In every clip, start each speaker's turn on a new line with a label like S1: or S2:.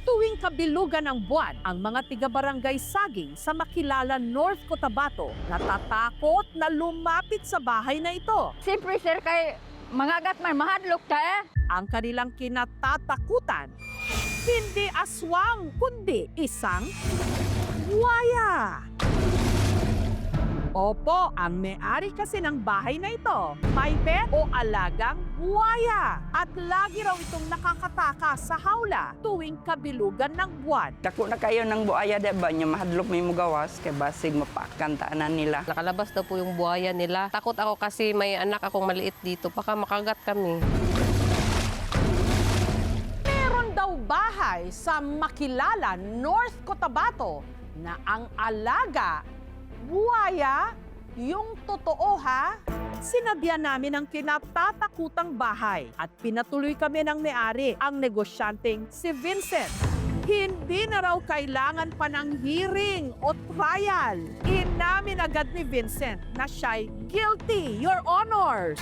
S1: Tuwing kabilugan ng buwan, ang mga tiga-barangay Saging sa Makilala, North Cotabato natatakot na lumapit sa bahay na ito.
S2: Siyempre, sir, kay mangagat man, mahadlok ka eh.
S1: Ang kanilang kinatatakutan, hindi aswang, kundi isang buwaya. Opo, ang may-ari kasi ng bahay na ito, may pet o alagang buwaya. At lagi raw itong nakakataka sa hawla tuwing kabilugan ng buwan.
S3: Dako na kayo ng buaya, diba? Nya mahadlok may mugawas, kay basig mapakantaan nila.
S4: Nakalabas daw po yung buhaya nila. Takot ako kasi may anak akong maliit dito. Baka makagat kami.
S1: Meron daw bahay sa Makilala, North Cotabato na ang alaga buwaya, yung totoo ha? Sinabyan namin ang kinatatakutang bahay at pinatuloy kami ng may-ari, ang negosyanteng si Vincent. Hindi na raw kailangan pa ng hearing o trial. Inamin agad ni Vincent na siya'y guilty, Your Honor.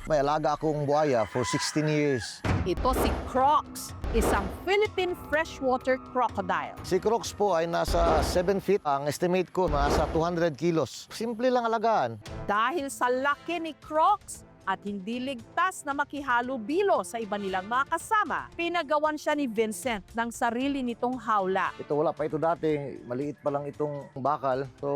S5: May alaga akong buhaya for 16 years.
S1: Ito si Crocs, isang Philippine freshwater crocodile.
S5: Si Crocs po ay nasa 7 feet. Ang estimate ko, nasa 200 kilos. Simple lang alagaan.
S1: Dahil sa laki ni Crocs at hindi ligtas na makihalo-bilo sa iba nilang mga kasama, pinagawan siya ni Vincent ng sarili nitong hawla.
S5: Ito wala pa ito dati. Maliit pa lang itong bakal. So,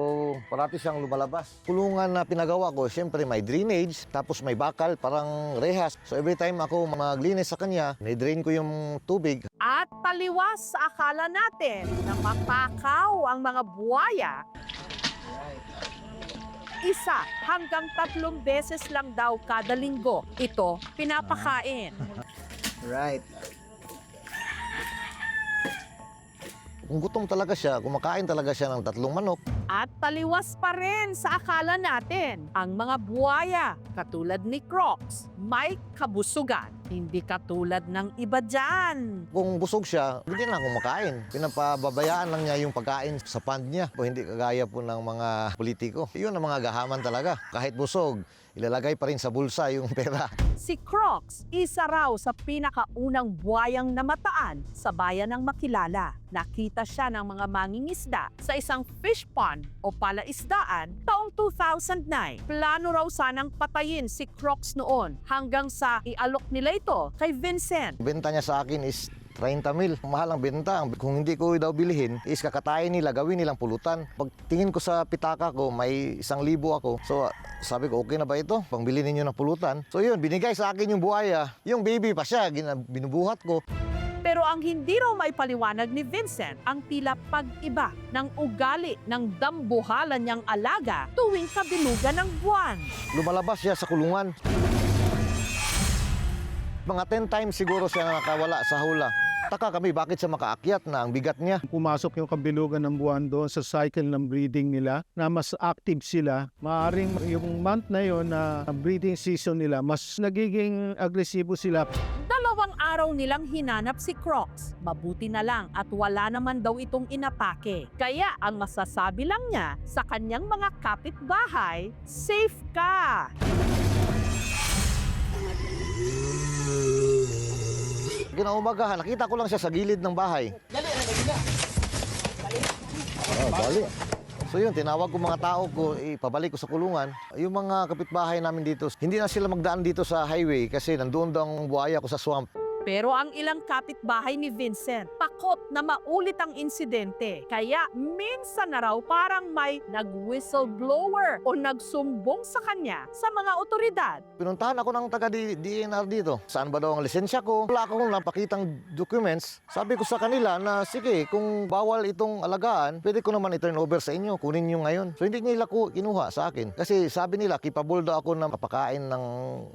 S5: parati siyang lumalabas. Kulungan na pinagawa ko, siyempre may drainage, tapos may bakal, parang rehas. So, every time ako maglinis sa kanya, ni-drain ko yung tubig.
S1: At taliwas sa akala natin na mapakaw ang mga buwaya, 1 hanggang 3 beses lang daw kada linggo ito pinapakain.
S5: Right. Kung gutom talaga siya, kumakain talaga siya ng 3 manok.
S1: At taliwas pa rin sa akala natin, ang mga buwaya, katulad ni Crocs, may kabusugan. Hindi katulad ng iba dyan.
S5: Kung busog siya, hindi na kumakain. Pinapababayaan lang niya yung pagkain sa fund niya. O hindi kagaya po ng mga politiko. Yun ang mga gahaman talaga. Kahit busog, ilalagay pa rin sa bulsa yung pera.
S1: Si Crocs, isa raw sa pinakaunang buwayang namataan sa bayan ng Makilala. Nakita siya ng mga mangingisda sa isang fish pond o palaisdaan taong 2009. Plano raw sanang patayin si Crocs noon hanggang sa ialok nila ito kay Vincent.
S5: Benta niya sa akin is 30 mil. Mahal ang benta. Kung hindi ko daw bilihin, is kakatayin nila, gawin nilang pulutan. Pagtingin ko sa pitaka ko, may 1,000 ako. So, sabi ko, okay na ba ito? Pangbili ninyo ng pulutan. So yun, binigay sa akin yung buhaya. Yung baby pa siya, binubuhat ko.
S1: Pero ang hindi raw may paliwanag ni Vincent ang tila pag-iba ng ugali ng dambuhalan niyang alaga tuwing kabilugan ng buwan.
S5: Lumalabas siya sa kulungan. Mga 10 times siguro siya nakawala sa hula. Taka kami, bakit siya makaakyat na ang bigat niya?
S6: Pumasok yung kabilugan ng buwan doon sa cycle ng breeding nila na mas active sila. Maaaring yung month na yon na breeding season nila, mas nagiging agresibo sila.
S1: 2 araw nilang hinanap si Crocs. Mabuti na lang at wala naman daw itong inatake. Kaya ang masasabi lang niya sa kanyang mga kapitbahay, safe ka!
S5: Kinaumagahan, nakita ko lang siya sa gilid ng bahay. Bali. So yun, tinawag ko mga tao ko, ipabalik ko sa kulungan. Yung mga kapitbahay namin dito, hindi na sila magdaan dito sa highway kasi nandoon daw ang buhaya ko sa swamp.
S1: Pero ang ilang kapitbahay ni Vincent, takot na maulit ang insidente. Kaya minsan na raw parang may nag-whistleblower o nagsumbong sa kanya sa mga otoridad.
S5: Pinuntahan ako ng taga-DNR dito. Saan ba daw ang lisensya ko? Wala akong napakitang documents. Sabi ko sa kanila na sige, kung bawal itong alagaan, pwede ko naman i-turn over sa inyo. Kunin nyo ngayon. So hindi nila ko kinuha sa akin. Kasi sabi nila, capable daw ako na mapakain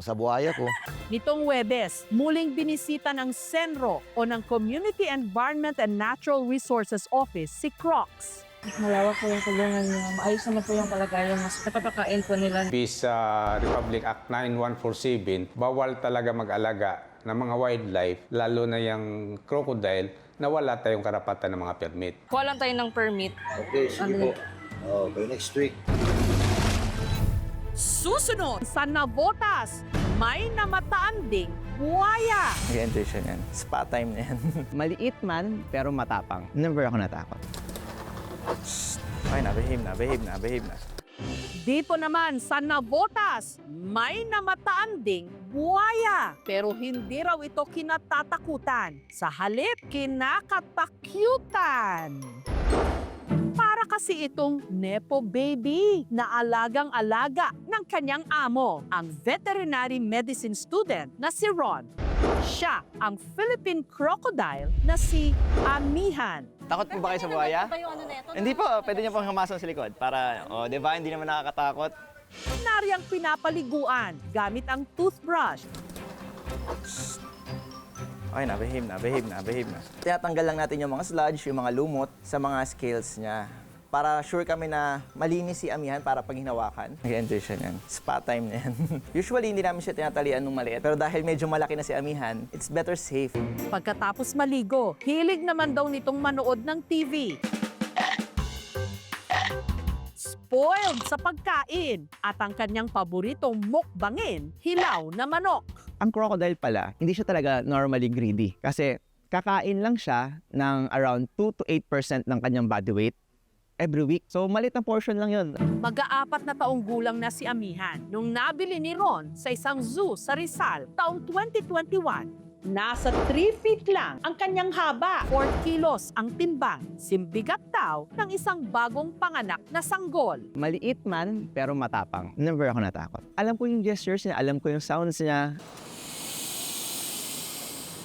S5: sa buhaya ko.
S1: Nitong Huwebes, muling binisita ng Senro o ng Community Environment and Natural Resources Office si Crocs.
S7: Malawak po yung kulungan niya. Maayos naman po yung kalagayan. Mas napapakain po nila.
S8: Based sa Republic Act 9147, bawal talaga mag-alaga ng mga wildlife, lalo na yung crocodile, na wala tayong karapatan ng mga permit.
S7: Kuha lang tayo ng permit.
S5: Okay, sige po. Okay, next week.
S1: Susunod sa Navotas, may namataan ding buwaya.
S9: Nag-enjoy siya niyan. Spa time na yan. Maliit man, pero matapang. Never ako natakot. Okay na, behave na.
S1: Dito naman sa Navotas, may namataan ding buwaya. Pero hindi raw ito kinatatakutan. Sa halip, kinakatakyutan. Para kasi itong Nepo baby na alagang-alaga ng kanyang amo, ang veterinary medicine student na si Ron. Siya ang Philippine crocodile na si Amihan.
S9: Takot po ba kayo sa buhaya? Hindi po, pwede niyo pong hamasan sa likod para, di ba, hindi naman nakakatakot.
S1: Nariyang pinapaliguan gamit ang toothbrush.
S9: Okay na, behave na. Tinatanggal lang natin yung mga sludge, yung mga lumot sa mga scales niya. Para sure kami na malinis si Amihan para pag hinawakan. Nag-enjoy siya niyan. Spa time na yan. Usually, hindi namin siya tinatalian nung maliit. Pero dahil medyo malaki na si Amihan, it's better safe.
S1: Pagkatapos maligo, hilig naman daw nitong manood ng TV. Spoiled sa pagkain at ang kanyang paboritong mukbangin, hilaw na manok.
S9: Ang crocodile pala, hindi siya talaga normally greedy. Kasi kakain lang siya ng around 2 to 8% ng kanyang body weight every week. So, maliit na portion lang yun.
S1: Mag-aapat na taong gulang na si Amihan nung nabili ni Ron sa isang zoo sa Rizal taong 2021. Nasa 3 feet lang ang kanyang haba, 4 kilos ang timbang, simbigat daw ng isang bagong panganak na sanggol.
S9: Maliit man, pero matapang. Never ako natakot. Alam ko yung gestures niya, alam ko yung sounds niya.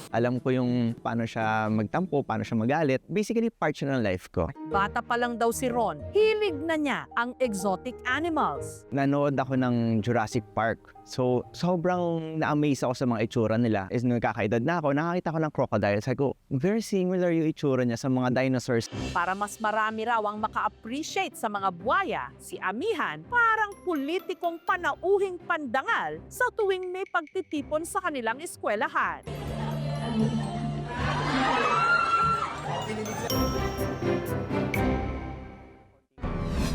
S9: Alam ko yung paano siya magtampo, paano siya magalit. Basically, part siya ng life ko.
S1: Bata pa lang daw si Ron, hilig na niya ang exotic animals.
S9: Nanood ako ng Jurassic Park. So, sobrang na-amaze ako sa mga itsura nila. Is nung kakaedad na ako, nakakita ko ng crocodile. Sabi ko, very similar yung itsura niya sa mga dinosaurs.
S1: Para mas marami raw ang maka-appreciate sa mga buwaya, si Amihan parang politikong panauhing pandangal sa tuwing may pagtitipon sa kanilang eskwelahan.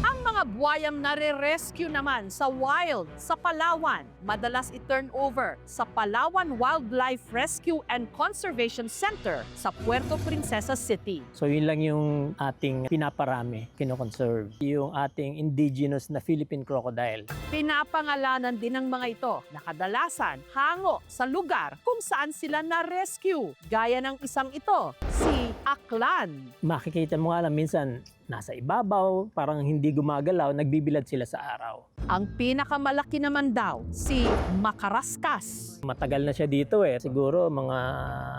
S1: Ang mga buwayang nare-rescue naman sa wild sa Palawan, madalas i-turn over sa Palawan Wildlife Rescue and Conservation Center sa Puerto Princesa City.
S10: So yun lang yung ating pinaparami, kinoconserve. Yung ating indigenous na Philippine crocodile.
S1: Pinapangalanan din ng mga ito na kadalasan hango sa lugar kung saan sila na-rescue. Gaya ng isang ito, si Aklan.
S10: Makikita mo nga lang minsan nasa ibabaw, parang hindi gumagalaw, nagbibilad sila sa araw.
S1: Ang pinakamalaki naman daw, si Makaraskas.
S10: Matagal na siya dito siguro mga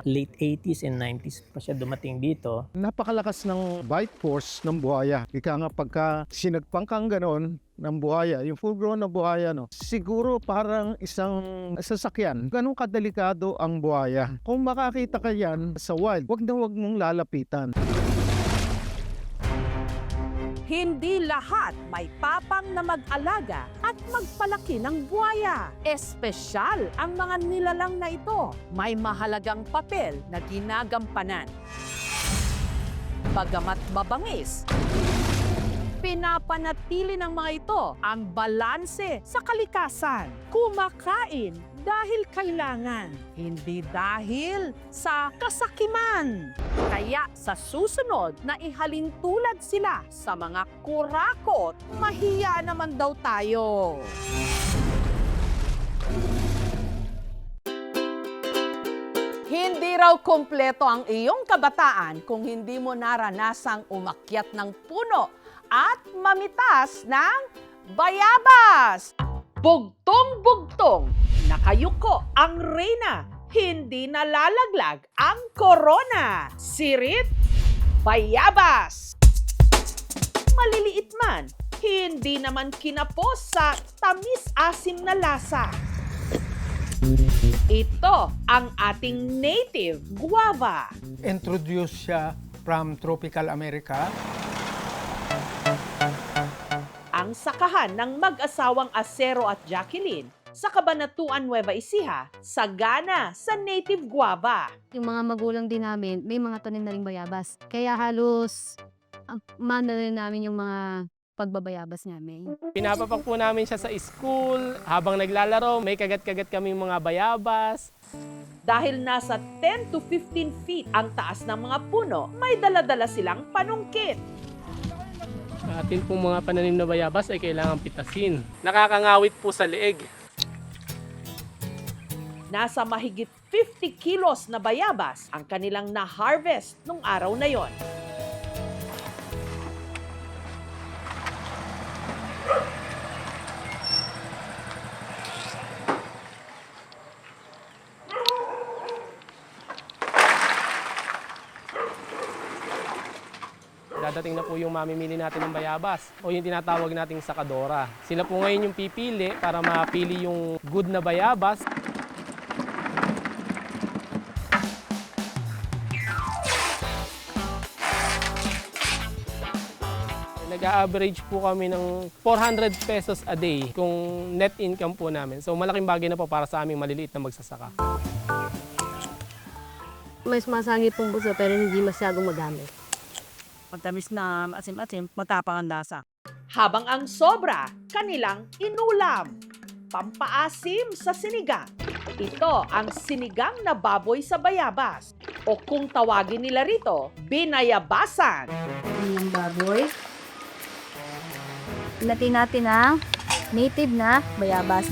S10: late 80s and 90s pa siya dumating dito.
S6: Napakalakas ng bite force ng buhaya. Ika nga pagka sinagpang kang ganon ng buhaya, yung full grown na buhaya, no, siguro parang isang sasakyan. Ganun kadelikado ang buhaya. Kung makakita ka yan sa wild, wag mong lalapitan.
S1: Hindi lahat may papang na mag-alaga at magpalaki ng buwaya. Espesyal ang mga nilalang na ito. May mahalagang papel na ginagampanan. Bagamat mabangis, pinapanatili ng mga ito ang balanse sa kalikasan. Kumakain dahil kailangan, hindi dahil sa kasakiman. Kaya sa susunod na ihalin tulad sila sa mga kurakot, mahiya naman daw tayo. Hindi raw kumpleto ang iyong kabataan kung hindi mo naranasang umakyat ng puno at mamitas ng bayabas. Bugtong-bugtong, nakayuko ang reyna, hindi nalalaglag ang korona. Sirit, bayabas. Maliliit man, hindi naman kinapos sa tamis-asim na lasa. Ito ang ating native guava.
S11: Introduce siya from tropical America.
S1: Ang sakahan ng mag-asawang Acero at Jacqueline sa Cabanatuan, Nueva Ecija, sagana sa native guava.
S12: Yung mga magulang din namin, may mga tanim na ring bayabas. Kaya halos mana rin namin yung mga pagbabayabas namin.
S10: Pinapapak po namin siya sa school, habang naglalaro, may kagat-kagat kaming mga bayabas.
S1: Dahil nasa 10 to 15 feet ang taas ng mga puno, may dala-dala silang panungkit.
S10: Atin pong mga pananim na bayabas ay kailangang pitasin. Nakakangawit po sa leeg.
S1: Nasa mahigit 50 kilos na bayabas ang kanilang na-harvest nung araw na yon.
S10: Dadating na po yung mamimili natin ng bayabas o yung tinatawag nating sakadora. Sila po ngayon yung pipili para mapili yung good na bayabas. Nag-a-average po kami ng 400 pesos a day kung net income po namin. So malaking bagay na po para sa aming maliliit na magsasaka.
S12: May sumasangit pong buso pero hindi masyadong magamit.
S7: Matamis na asim-asim, matapang ang lasa.
S1: Habang ang sobra, kanilang inulam. Pampaasim sa sinigang. Ito ang sinigang na baboy sa bayabas. O kung tawagin nila rito, binayabasan.
S12: Ang baboy. Natin natin ang native na bayabas.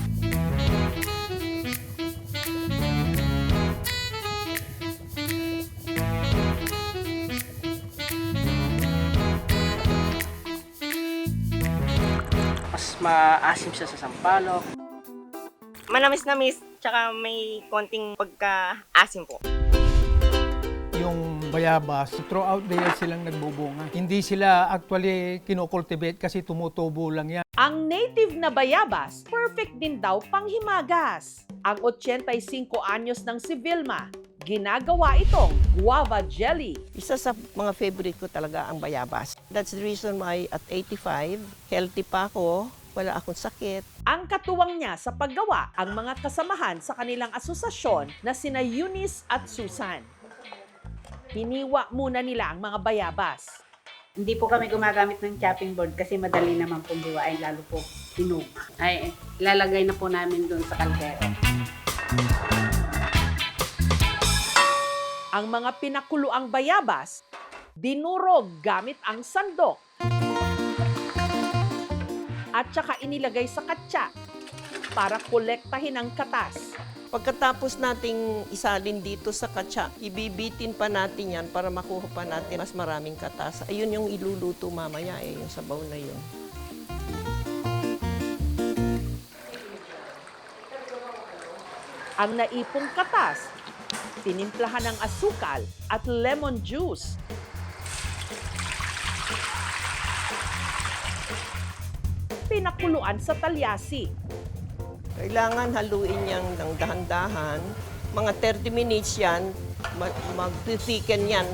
S7: Mas maasim siya sa sampalok.
S3: Manamis-namis, tsaka may konting pagka-asim po.
S11: Yung bayabas, throughout the year silang nagbubunga. Hindi sila actually kinokultivate kasi tumutubo lang yan.
S1: Ang native na bayabas, perfect din daw panghimagas. Ang 85 anyos ng si Vilma, ginagawa itong guava jelly.
S3: Isa sa mga favorite ko talaga ang bayabas. That's the reason why at 85, healthy pa ako, wala akong sakit.
S1: Ang katuwang niya sa paggawa ang mga kasamahan sa kanilang asosasyon na sina Eunice at Susan. Hiniwa muna nila ang mga bayabas.
S2: Hindi po kami gumagamit ng chopping board kasi madali naman pong buwain, lalo po hinug. Ay, ilalagay na po namin doon sa kaldero.
S1: Ang mga pinakuluang bayabas, dinurog gamit ang sandok. At saka inilagay sa katsa para kolektahin ang katas.
S3: Pagkatapos nating isalin dito sa katsa, ibibitin pa natin yan para makuha pa natin mas maraming katas. Ayun yung iluluto mamaya yung sabaw na yun.
S1: Ang naipong katas, tinimplahan ng asukal at lemon juice. Pinakuluan sa talyasi.
S3: Kailangan haluin yan ng dahan-dahan. Mga 30 minutes yan, mag-thicken yan.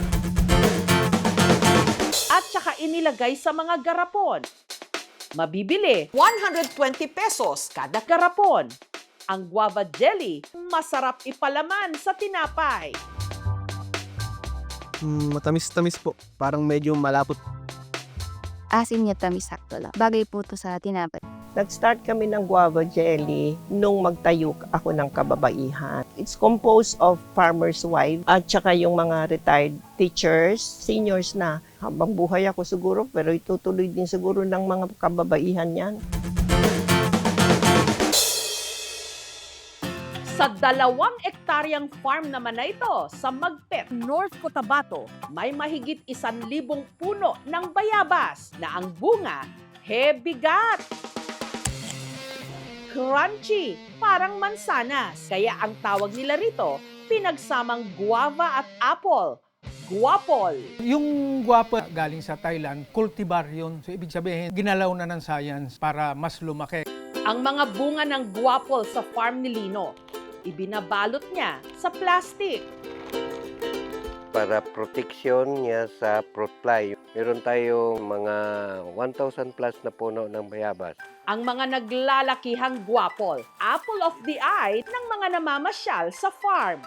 S1: At saka inilagay sa mga garapon. Mabibili, 120 pesos kada garapon. Ang guava jelly, masarap ipalaman sa tinapay.
S10: Matamis-tamis po. Parang medyo malapot.
S12: Asim niya tamis sakto lang. Bagay po to sa tinapay.
S3: Nag-start kami ng guava jelly nung magtayo ako ng kababaihan. It's composed of farmers' wives at saka yung mga retired teachers, seniors na. Habang buhay ako siguro, pero itutuloy din siguro ng mga kababaihan yan.
S1: Sa 2 ektaryang farm naman na ito sa Magpet, North Cotabato, may mahigit 1,000 puno ng bayabas na ang bunga hebigat. Crunchy, parang mansanas. Kaya ang tawag nila rito, pinagsamang guava at apple, guapol.
S11: Yung guapa galing sa Thailand, cultivar yun. So ibig sabihin, ginalaw na ng science para mas lumaki.
S1: Ang mga bunga ng guapol sa farm ni Lino, ibinabalot niya sa plastic.
S13: Para protection niya sa fruit fly. Meron tayong mga 1,000 plus na puno ng bayabas.
S1: Ang mga naglalakihang guapol, apple of the eye ng mga namamasyal sa farm.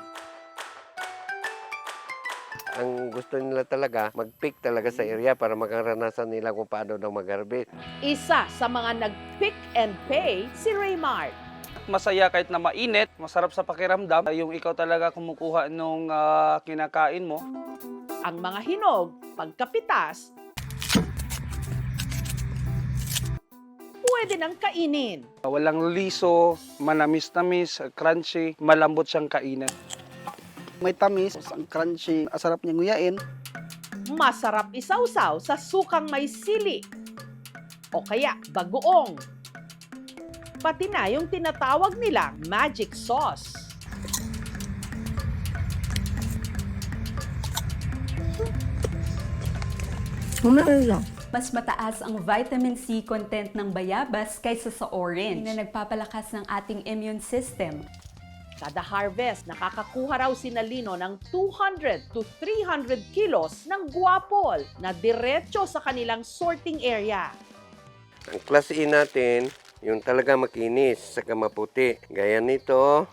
S13: Ang gusto nila talaga, mag-pick talaga sa area para makaranasan nila kung paano daw mag-harvest.
S1: Isa sa mga nag-pick and pay si Raymart.
S14: Masaya kahit na mainit, masarap sa pakiramdam. Yung ikaw talaga kumukuha nung kinakain mo.
S1: Ang mga hinog, pagkapitas, pwede nang kainin.
S14: Walang liso, manamis-tamis, crunchy, malambot siyang kainin. May tamis, ang crunchy, asarap niya nguyain.
S1: Masarap isawsaw sa sukang may sili o kaya bagoong. Pati na yung tinatawag nilang magic sauce.
S15: Mas mataas ang vitamin C content ng bayabas kaysa sa orange na nagpapalakas ng ating immune system.
S1: Kada harvest, nakakakuha raw si Nalino ng 200 to 300 kilos ng guapol na diretso sa kanilang sorting area.
S13: Ang class E natin, yung talaga makinis sa maputi. Gaya nito,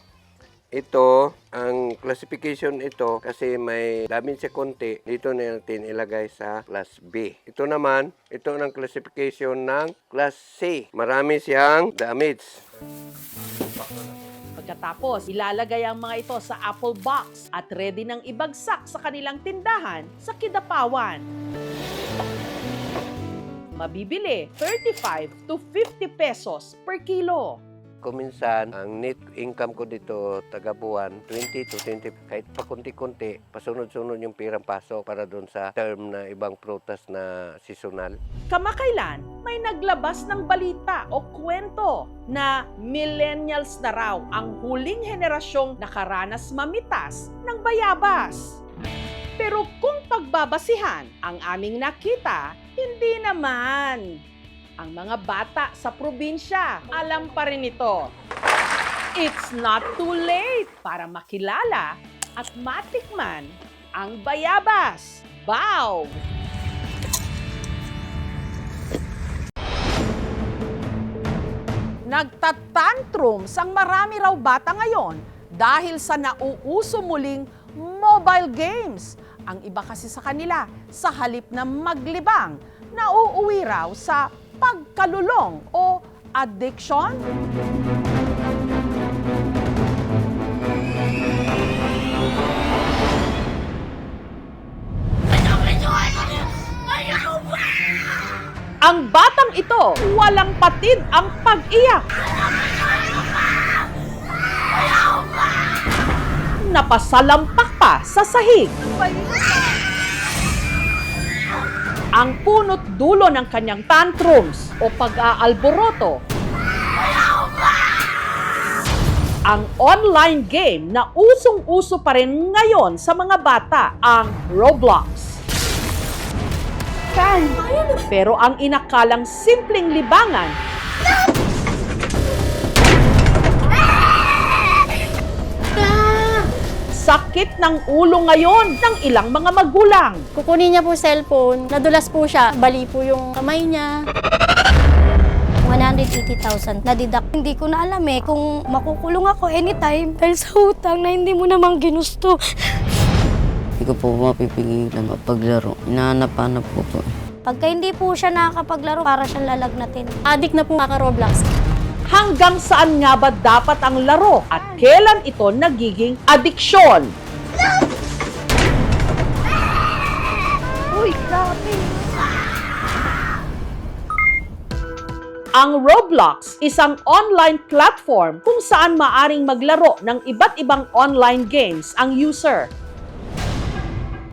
S13: ito, ang classification ito kasi may damage sa konti, dito natin ilagay sa class B. Ito naman, ito ang classification ng class C. Marami siyang damage.
S1: Pagkatapos, ilalagay ang mga ito sa apple box at ready nang ibagsak sa kanilang tindahan sa Kidapawan. Mabibili 35 to 50 pesos per kilo.
S13: Kuminsan, ang net income ko dito, taga-buwan, 20 to 20, kahit pa kunti-kunti, pasunod-sunod yung pirang pasok para doon sa term na ibang prutas na seasonal.
S1: Kamakailan, may naglabas ng balita o kwento na millennials na raw ang huling henerasyong nakaranas mamitas ng bayabas. Pero kung pagbabasihan ang aming nakita, hindi naman. Ang mga bata sa probinsya, alam pa rin ito. It's not too late para makilala at matikman ang bayabas. Bow! Nagtatantrums ang marami raw bata ngayon dahil sa nauuso muling mobile games. Ang iba kasi sa kanila, sa halip na maglibang, nauuwi raw sa pagkalulong o addiction? Ang batang ito, walang patid ang pag-iyak. Napasalampak pa sa sahig. Ang punot dulo ng kanyang tantrums o pag-aalboroto, ang online game na usong-uso pa rin ngayon sa mga bata, ang Roblox. Pero ang inakalang simpleng libangan, sakit ng ulo ngayon ng ilang mga magulang.
S16: Kukunin niya po cellphone, nadulas po siya, bali po yung kamay niya. 180,000 na-deduct. Hindi ko na alam kung makukulong ako anytime dahil sa utang na hindi mo naman ginusto.
S17: Hindi ko po mapipigilan mapaglaro. Hinahanap-hanap ko po.
S16: Pagka hindi po siya nakakapaglaro, para siyang lalagnatin. Addict na po kaka-Roblox.
S1: Hanggang saan nga ba dapat ang laro at kailan ito nagiging adiksyon?
S16: Uy, grabe!
S1: Ang Roblox, isang online platform kung saan maaring maglaro ng iba't ibang online games ang user.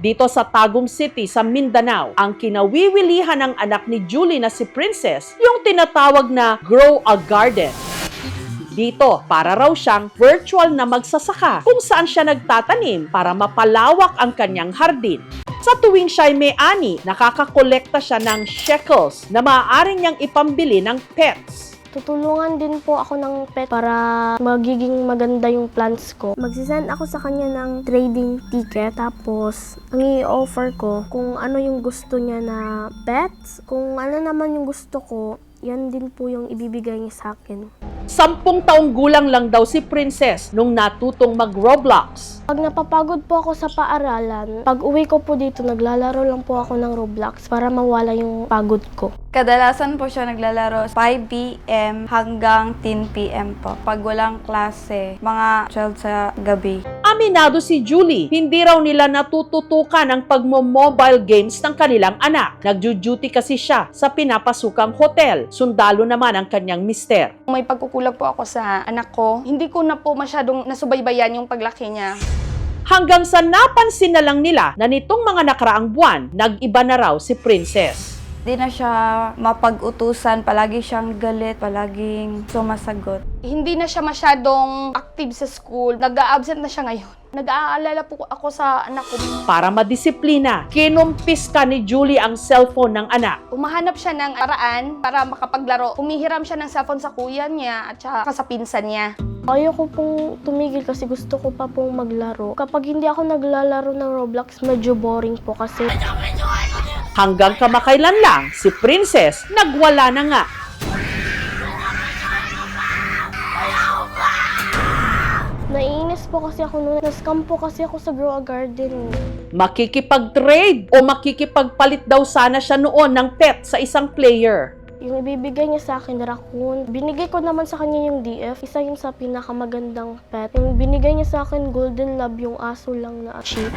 S1: Dito sa Tagum City sa Mindanao, ang kinawiwilihan ng anak ni Julie na si Princess, yung tinatawag na Grow a Garden. Dito, para raw siyang virtual na magsasaka kung saan siya nagtatanim para mapalawak ang kanyang hardin. Sa tuwing siya'y may-ani, nakakakolekta siya ng shekels na maaaring niyang ipambili ng pets.
S16: Tutulungan din po ako ng pet para magiging maganda yung plants ko. Magsisend ako sa kanya ng trading ticket. Tapos, ang i-offer ko kung ano yung gusto niya na pets. Kung ano naman yung gusto ko, yan din po yung ibibigay niya sa akin.
S1: 10 taong gulang lang daw si Princess nung natutong mag-Roblox.
S16: Pag napapagod po ako sa paaralan, pag uwi ko po dito, naglalaro lang po ako ng Roblox para mawala yung pagod ko.
S18: Kadalasan po siya naglalaro 5 p.m. hanggang 10 p.m. po. Pag walang klase, mga 12 sa gabi.
S1: Aminado si Julie, hindi raw nila natututukan ang pagmo-mobile games ng kanilang anak. Nagjo-duty kasi siya sa pinapasukang hotel. Sundalo naman ang kanyang mister.
S18: May pagkukulang po ako sa anak ko. Hindi ko na po masyadong nasubaybayan yung paglaki niya.
S1: Hanggang sa napansin na lang nila na nitong mga nakaraang buwan, nag-iba na raw si Princess.
S18: Di na siya mapag-utusan, palagi siyang galit, palaging sumasagot. Hindi na siya masyadong active sa school, nag-a-absent na siya ngayon. Nag-aalala po ako sa anak ko.
S1: Para madisiplina, kinumpiska ni Julie ang cellphone ng anak.
S18: Umahanap siya ng paraan para makapaglaro. Humihiram siya ng cellphone sa kuya niya at saka sa pinsan niya.
S16: Ayoko pong tumigil kasi gusto ko pa pong maglaro. Kapag hindi ako naglalaro ng Roblox, medyo boring po kasi.
S1: Hanggang kamakailan lang, si Princess nagwala na nga.
S16: Naiinis po kasi ako noon. Na-scam po kasi ako sa Grow a Garden.
S1: Makikipag-trade o makikipagpalit daw sana siya noon ng pet sa isang player.
S16: Yung ibibigay niya sa akin, raccoon. Binigay ko naman sa kanya yung DF. Isa yun sa pinakamagandang pet. Yung binigay niya sa akin, Golden Lab, yung aso lang na cheap.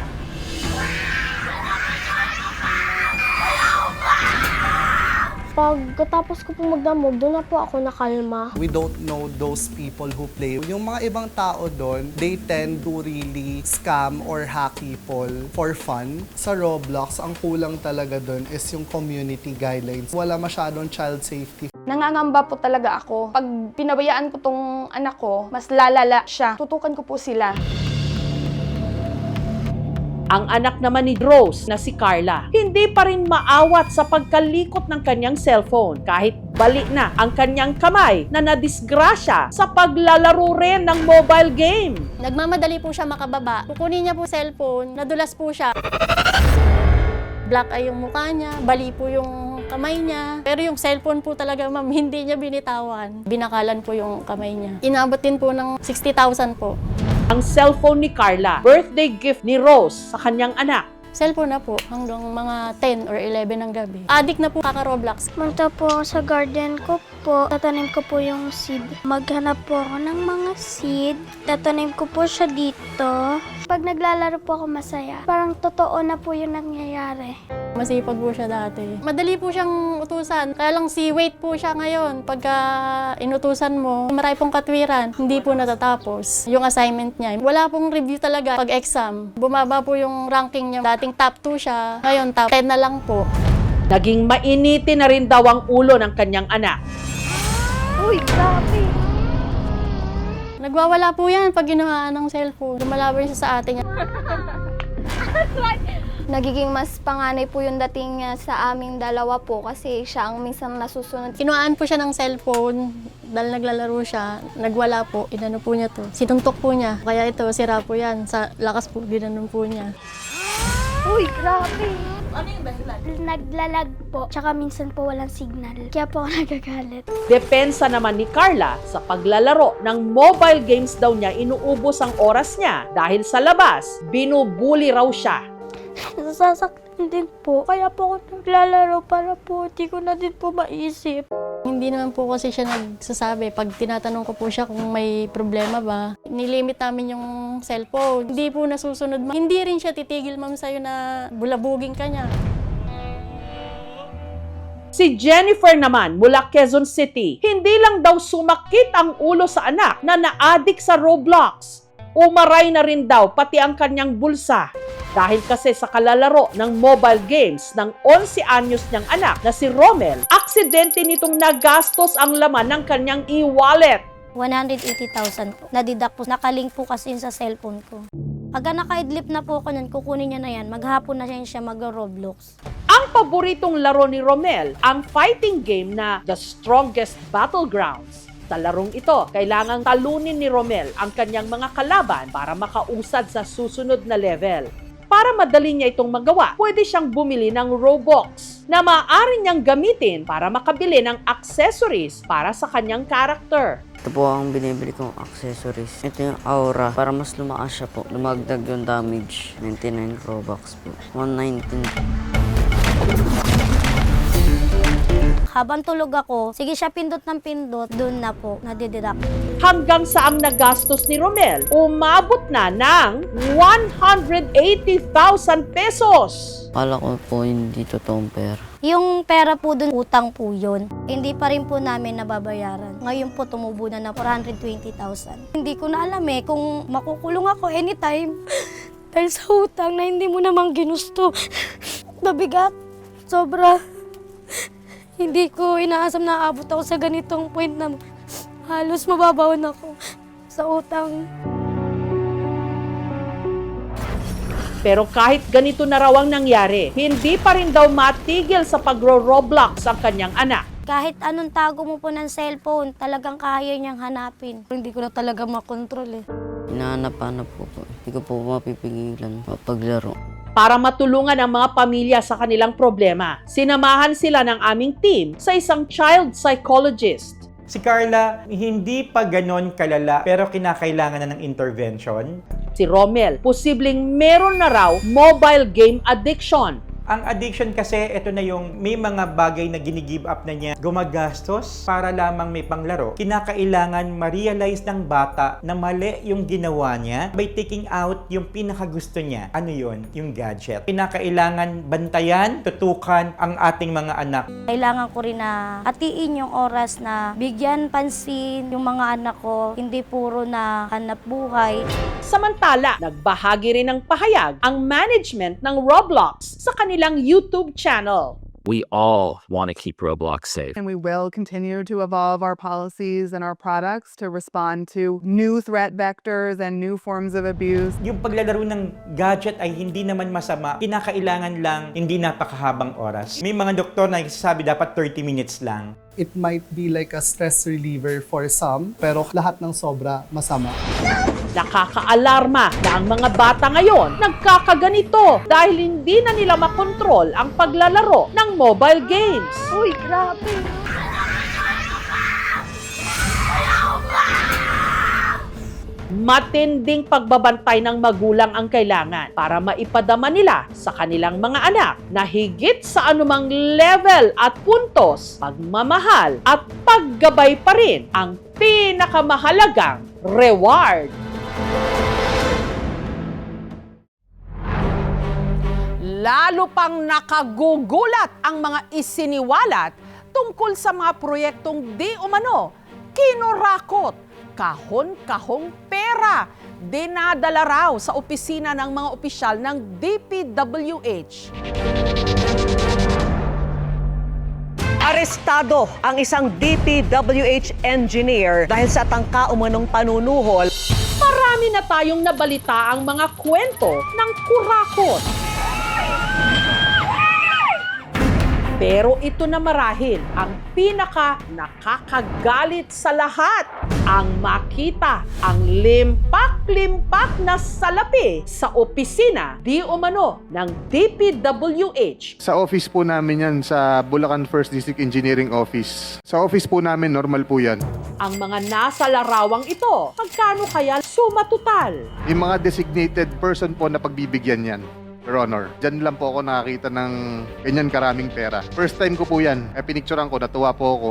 S16: Pagkatapos ko po magdamog, doon na po ako nakalma.
S19: We don't know those people who play. Yung mga ibang tao doon, they tend to really scam or hack people for fun. Sa Roblox, ang kulang talaga doon is yung community guidelines. Wala masyadong child safety.
S18: Nangangamba po talaga ako. Pag pinabayaan ko tong anak ko, mas lalala siya. Tutukan ko po sila.
S1: Ang anak naman ni Rose na si Carla, hindi pa rin maawat sa pagkalikot ng kanyang cellphone kahit bali na ang kanyang kamay na nadisgrasya sa paglalaro rin ng mobile game.
S20: Nagmamadali po siya makababa. Kukunin niya po cellphone, nadulas po siya. Black eye yung mukha niya, bali po yung kamay niya. Pero yung cellphone po talaga, ma'am, hindi niya binitawan. Binakalan po yung kamay niya. Inabot din po ng 60,000 po.
S1: Ang cellphone ni Carla, birthday gift ni Rose sa kanyang anak.
S20: Cellphone na po hanggang mga 10 or 11 ng gabi. Addict na po kaka-Roblox.
S16: Punta po ako sa garden ko po. Tatanim ko po yung seed. Maghanap po ako ng mga seed. Tatanim ko po siya dito. Pag naglalaro po ako masaya. Parang totoo na po yung nangyayari.
S20: Masipag po siya dati. Madali po siyang utusan. Kaya lang si wait po siya ngayon. Pagka inutusan mo, marami pong katwiran. Hindi po natatapos yung assignment niya. Wala pong review talaga pag exam. Bumaba po yung ranking niya. Dating top 2 siya. Ngayon top 10 na lang po.
S1: Naging mainiti na rin daw ang ulo ng kanyang anak.
S16: Uy, grabe!
S20: Nagwawala po yan pag ginawa ng cellphone. Lumalaban siya sa atin.
S21: Nagiging mas panganay po yung dating niya sa aming dalawa po kasi siya ang minsan nasusunod.
S20: Kinuhaan po siya ng cellphone dahil naglalaro siya. Nagwala po. Inano po niya to. Sinuntok po niya. Kaya ito, sira po yan. Sa lakas po, ginanon po niya.
S16: Uy, grabe! Ano yung dahilan? Naglalag po. Tsaka minsan po walang signal. Kaya po ako nagagalit.
S1: Depensa naman ni Carla, sa paglalaro ng mobile games daw niya inuubos ang oras niya dahil sa labas, binubuli raw siya.
S16: Nasasaktan din po. Kaya po ako naglalaro para po di ko na din po maisip.
S20: Hindi naman po kasi siya nagsasabi. Pag tinatanong ko po siya kung may problema ba, nilimit namin yung cellphone. Hindi po nasusunod. Hindi rin siya titigil, ma'am, sa'yo na bulabugin ka niya.
S1: Si Jennifer naman mula Quezon City, hindi lang daw sumakit ang ulo sa anak na na-addict sa Roblox. Umaray na rin daw pati ang kanyang bulsa. Dahil kasi sa kalalaro ng mobile games ng 11 anyos niyang anak na si Romel, aksidente nitong nagastos ang laman ng kanyang e-wallet.
S22: 180,000 po. Nadidak po. Nakalink po kasi yun sa cellphone ko. Pagka naka-idlip na po ako nun, kukunin niya na yan. Maghapon na siya mag-Roblox.
S1: Ang paboritong laro ni Romel, ang fighting game na The Strongest Battlegrounds. Sa larong ito, kailangang talunin ni Romel ang kanyang mga kalaban para makausad sa susunod na level. Para madali niya itong magawa, pwede siyang bumili ng Robux. na maaari niyang gamitin para makabili ng accessories para sa kanyang character.
S17: Ito po ang binibili kong accessories. Ito yung aura. Para mas lumakas siya po. Lumagdag yung damage. 99 Robux po. 119.
S22: Habang tulog ako, sige siya pindot ng pindot, doon na po, nadideduct.
S1: Hanggang sa ang nagastos ni Romel, umabot na ng 180,000 pesos.
S17: Kala ko po hindi totoong pera.
S22: Yung pera po doon, utang po yun. Hindi pa rin po namin nababayaran. Ngayon po tumubo na 420,000. Hindi ko na alam kung makukulong ako anytime. Dahil sa utang na hindi mo namang ginusto. Nabigat. Sobra. Hindi ko inaasam na aabot ako sa ganitong point na halos mababawan ako sa utang.
S1: Pero kahit ganito na raw ang nangyari, hindi pa rin daw matigil sa pagro-Roblox ang kanyang anak.
S22: Kahit anong tago mo po ng cellphone, talagang kaya niyang hanapin. Hindi ko na talaga makontrol
S17: Hinahanap-hanap ko po. Hindi ko po mapipigilan mapaglaro.
S1: Para matulungan ang mga pamilya sa kanilang problema, sinamahan sila ng aming team sa isang child psychologist.
S4: Si Carla, hindi pa ganon kalala pero kinakailangan na ng intervention.
S1: Si Romel, posibleng meron na raw mobile game addiction.
S4: Ang addiction kasi, ito na yung may mga bagay na gini-give up na niya. Gumagastos para lamang may panglaro. Kinakailangan ma-realize ng bata na mali yung ginawa niya by taking out yung pinakagusto niya. Ano yun? Yung gadget. Kinakailangan bantayan, tutukan ang ating mga anak.
S22: Kailangan ko rin na hatiin yung oras na bigyan pansin yung mga anak ko, hindi puro na hanap buhay.
S1: Samantala, nagbahagi rin ng pahayag ang management ng Roblox sa kanilang YouTube channel.
S8: We all want to keep Roblox safe.
S23: And we will continue to evolve our policies and our products to respond to new threat vectors and new forms of abuse.
S4: Yung paglalaro ng gadget ay hindi naman masama. Kinakailangan lang hindi napakahabang oras. May mga doktor na nagsasabi dapat 30 minutes lang.
S19: It might be like a stress reliever for some, pero lahat ng sobra masama.
S1: Nakakaalarma na ang mga bata ngayon nagkakaganito dahil hindi na nila makontrol ang paglalaro ng mobile games.
S22: Uy, grabe!
S1: Matinding pagbabantay ng magulang ang kailangan para maipadama nila sa kanilang mga anak na higit sa anumang level at puntos, pagmamahal at paggabay pa rin ang pinakamahalagang reward. Lalo pang nakagugulat ang mga isiniwalat tungkol sa mga proyektong di umano kinurakot. Kahon-kahong pera, dinadala raw sa opisina ng mga opisyal ng DPWH.
S24: Arestado ang isang DPWH engineer dahil sa tangka umanong panunuhol.
S1: Marami na tayong nabalita ang mga kwento ng kurakot. Pero ito na marahil ang pinaka nakakagalit sa lahat. Ang makita ang limpak-limpak na salapi sa opisina di umano ng DPWH.
S6: Sa office po namin yan, sa Bulacan 1st District Engineering Office. Sa office po namin, normal po yan.
S1: Ang mga nasa larawang ito, magkano kaya suma total?
S6: Yung mga designated person po na pagbibigyan yan. Your Honor, dyan lang po ako nakakita ng ganyan karaming pera. First time ko po yan. Pinicturean ko, natuwa po ako.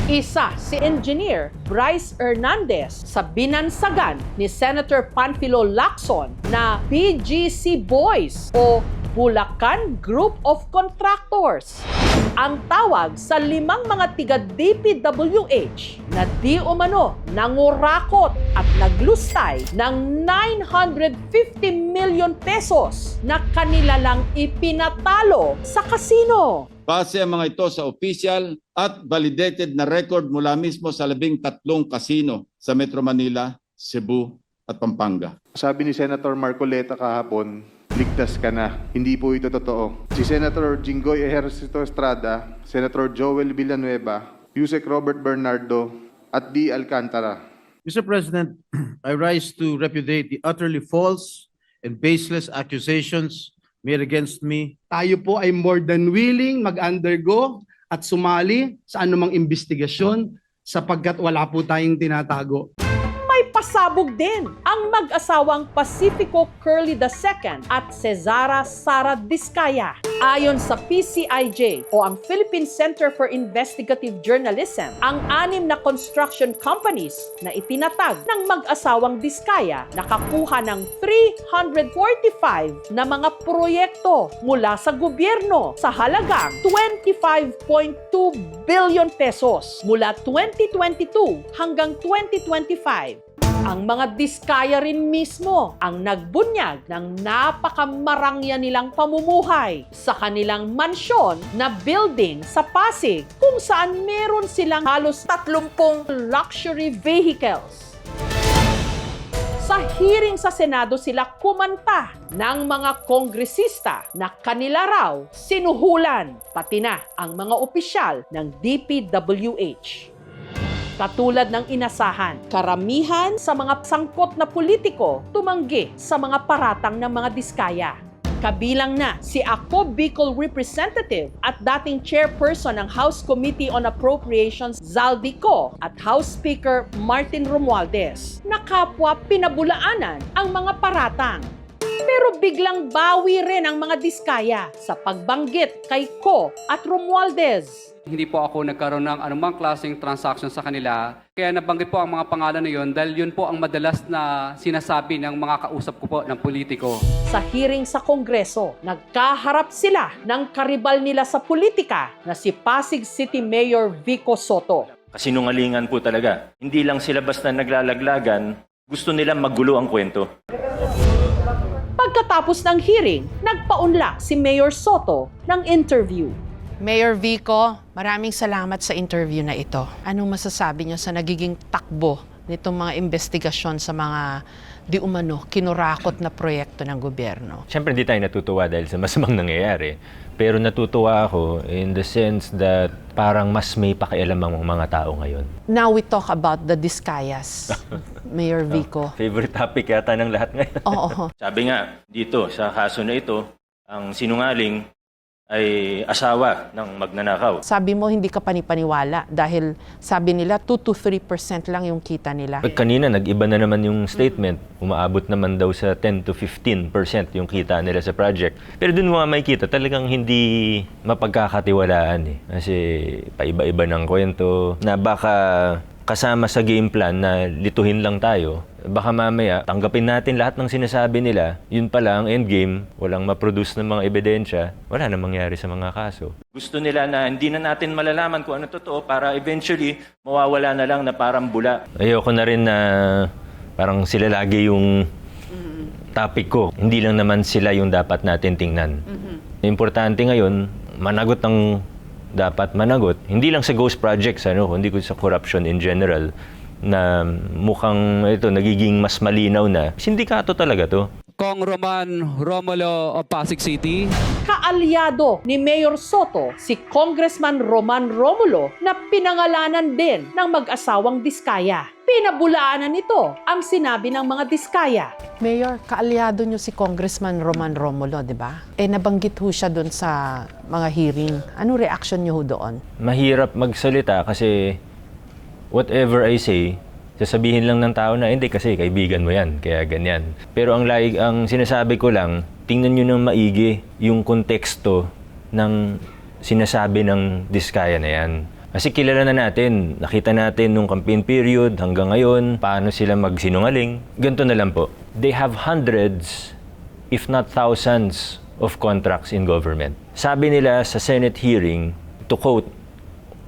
S1: Isa si Engineer Bryce Hernandez sa binansagan ni Senator Panfilo Lacson na BGC Boys o Bulacan Group of Contractors. Ang tawag sa 5 mga tiga-DPWH na di umano nangurakot at naglustay ng 950 million pesos na kanila lang ipinatalo sa kasino.
S25: Base ang mga ito sa official at validated na record mula mismo sa 13 kasino sa Metro Manila, Cebu at Pampanga.
S6: Sabi ni Senator Marcoleta kahapon, ligtas ka na. Hindi po ito totoo. Si Senator Jinggoy Ejercito Estrada, Senator Joel Villanueva, Yusek Robert Bernardo, at D. Alcantara.
S26: Mr. President, I rise to repudiate the utterly false and baseless accusations
S2: made against me.
S19: Tayo po ay more than willing mag-undergo at sumali sa anumang investigasyon sapagkat wala po tayong tinatago.
S1: May pasabog din ang mag-asawang Pacifico Curly II at Cesara Sara Diskaya. Ayon sa PCIJ o ang Philippine Center for Investigative Journalism, ang 6 na construction companies na itinatag ng mag-asawang Diskaya nakakuha ng 345 na mga proyekto mula sa gobyerno sa halagang 25.2 billion pesos mula 2022 hanggang 2025. Ang mga Diskaya rin mismo ang nagbunyag ng napakamarangya nilang pamumuhay sa kanilang mansyon na building sa Pasig kung saan meron silang halos 30 luxury vehicles. Sa hearing sa Senado sila kumanta ng mga kongresista na kanila raw sinuhulan, pati na ang mga opisyal ng DPWH. Katulad ng inasahan, karamihan sa mga sangkot na politiko tumanggi sa mga paratang ng mga Diskaya. Kabilang na si Ako Bicol Representative at dating chairperson ng House Committee on Appropriations Zaldi Co at House Speaker Martin Romualdez na kapwa pinabulaanan ang mga paratang. Pero biglang bawi rin ang mga Diskaya sa pagbanggit kay Co at Romualdez.
S5: Hindi po ako nagkaroon ng anumang klaseng transaction sa kanila. Kaya nabanggit po ang mga pangalan na yun dahil yun po ang madalas na sinasabi ng mga kausap ko po ng politiko.
S1: Sa hearing sa Kongreso, nagkaharap sila ng karibal nila sa politika na si Pasig City Mayor Vico Soto.
S7: Kasinungalingan po talaga. Hindi lang sila basta naglalaglagan, gusto nilang maggulo ang kwento.
S1: Pagkatapos ng hearing, nagpaunlak si Mayor Soto ng interview.
S9: Mayor Vico, maraming salamat sa interview na ito. Anong masasabi niyo sa nagiging takbo nitong mga investigasyon sa mga di umano kinurakot na proyekto ng gobyerno?
S10: Siyempre hindi tayo natutuwa dahil sa masamang nangyayari. Pero natutuwa ako in the sense that parang mas may pakialam ang mga tao ngayon.
S9: Now we talk about the Diskayas, Mayor Vico.
S10: Favorite topic yata ng lahat ngayon.
S9: Oo.
S7: Sabi nga dito sa kaso na ito, ang sinungaling ay asawa ng magnanakaw.
S9: Sabi mo hindi ka panipaniwala dahil sabi nila 2 to 3% lang yung kita nila.
S10: Pag kanina nag-iba na naman yung statement, umaabot naman daw sa 10 to 15% yung kita nila sa project. Pero dun mo nga makikita talagang hindi mapagkakatiwalaan eh. Kasi paiba-iba ng kwento na baka kasama sa game plan na lituhin lang tayo. Baka mamaya, tanggapin natin lahat ng sinasabi nila. Yun pala ang endgame, walang ma-produce ng mga ebidensya, wala na mangyari sa mga kaso.
S7: Gusto nila na hindi na natin malalaman kung ano totoo para eventually mawawala na lang na parang bula.
S10: Ayoko na rin na parang sila lagi yung topic ko. Hindi lang naman sila yung dapat natin tingnan. Importante ngayon, managot ang dapat managot. Hindi lang sa ghost projects, kundi sa corruption in general, na mukhang ito nagiging mas malinaw na. Sindikato talaga to.
S5: Kong Roman Romulo of Pasig City.
S1: Kaalyado ni Mayor Soto si Congressman Roman Romulo na pinangalanan din ng mag-asawang Diskaya. Pinabulaanan nito ang sinabi ng mga Diskaya.
S9: Mayor, kaalyado nyo si Congressman Roman Romulo, di ba? Nabanggit ho siya doon sa mga hearing. Anong reaction nyo ho doon?
S10: Mahirap magsalita kasi whatever I say, sasabihin lang ng tao na hindi kasi kaibigan mo yan, kaya ganyan. Pero ang sinasabi ko lang, tingnan nyo ng maigi yung konteksto ng sinasabi ng Diskaya na yan. Kasi kilala na natin, nakita natin nung campaign period hanggang ngayon, paano sila magsinungaling. Ganito na lang po. They have hundreds, if not thousands, of contracts in government. Sabi nila sa Senate hearing, to quote,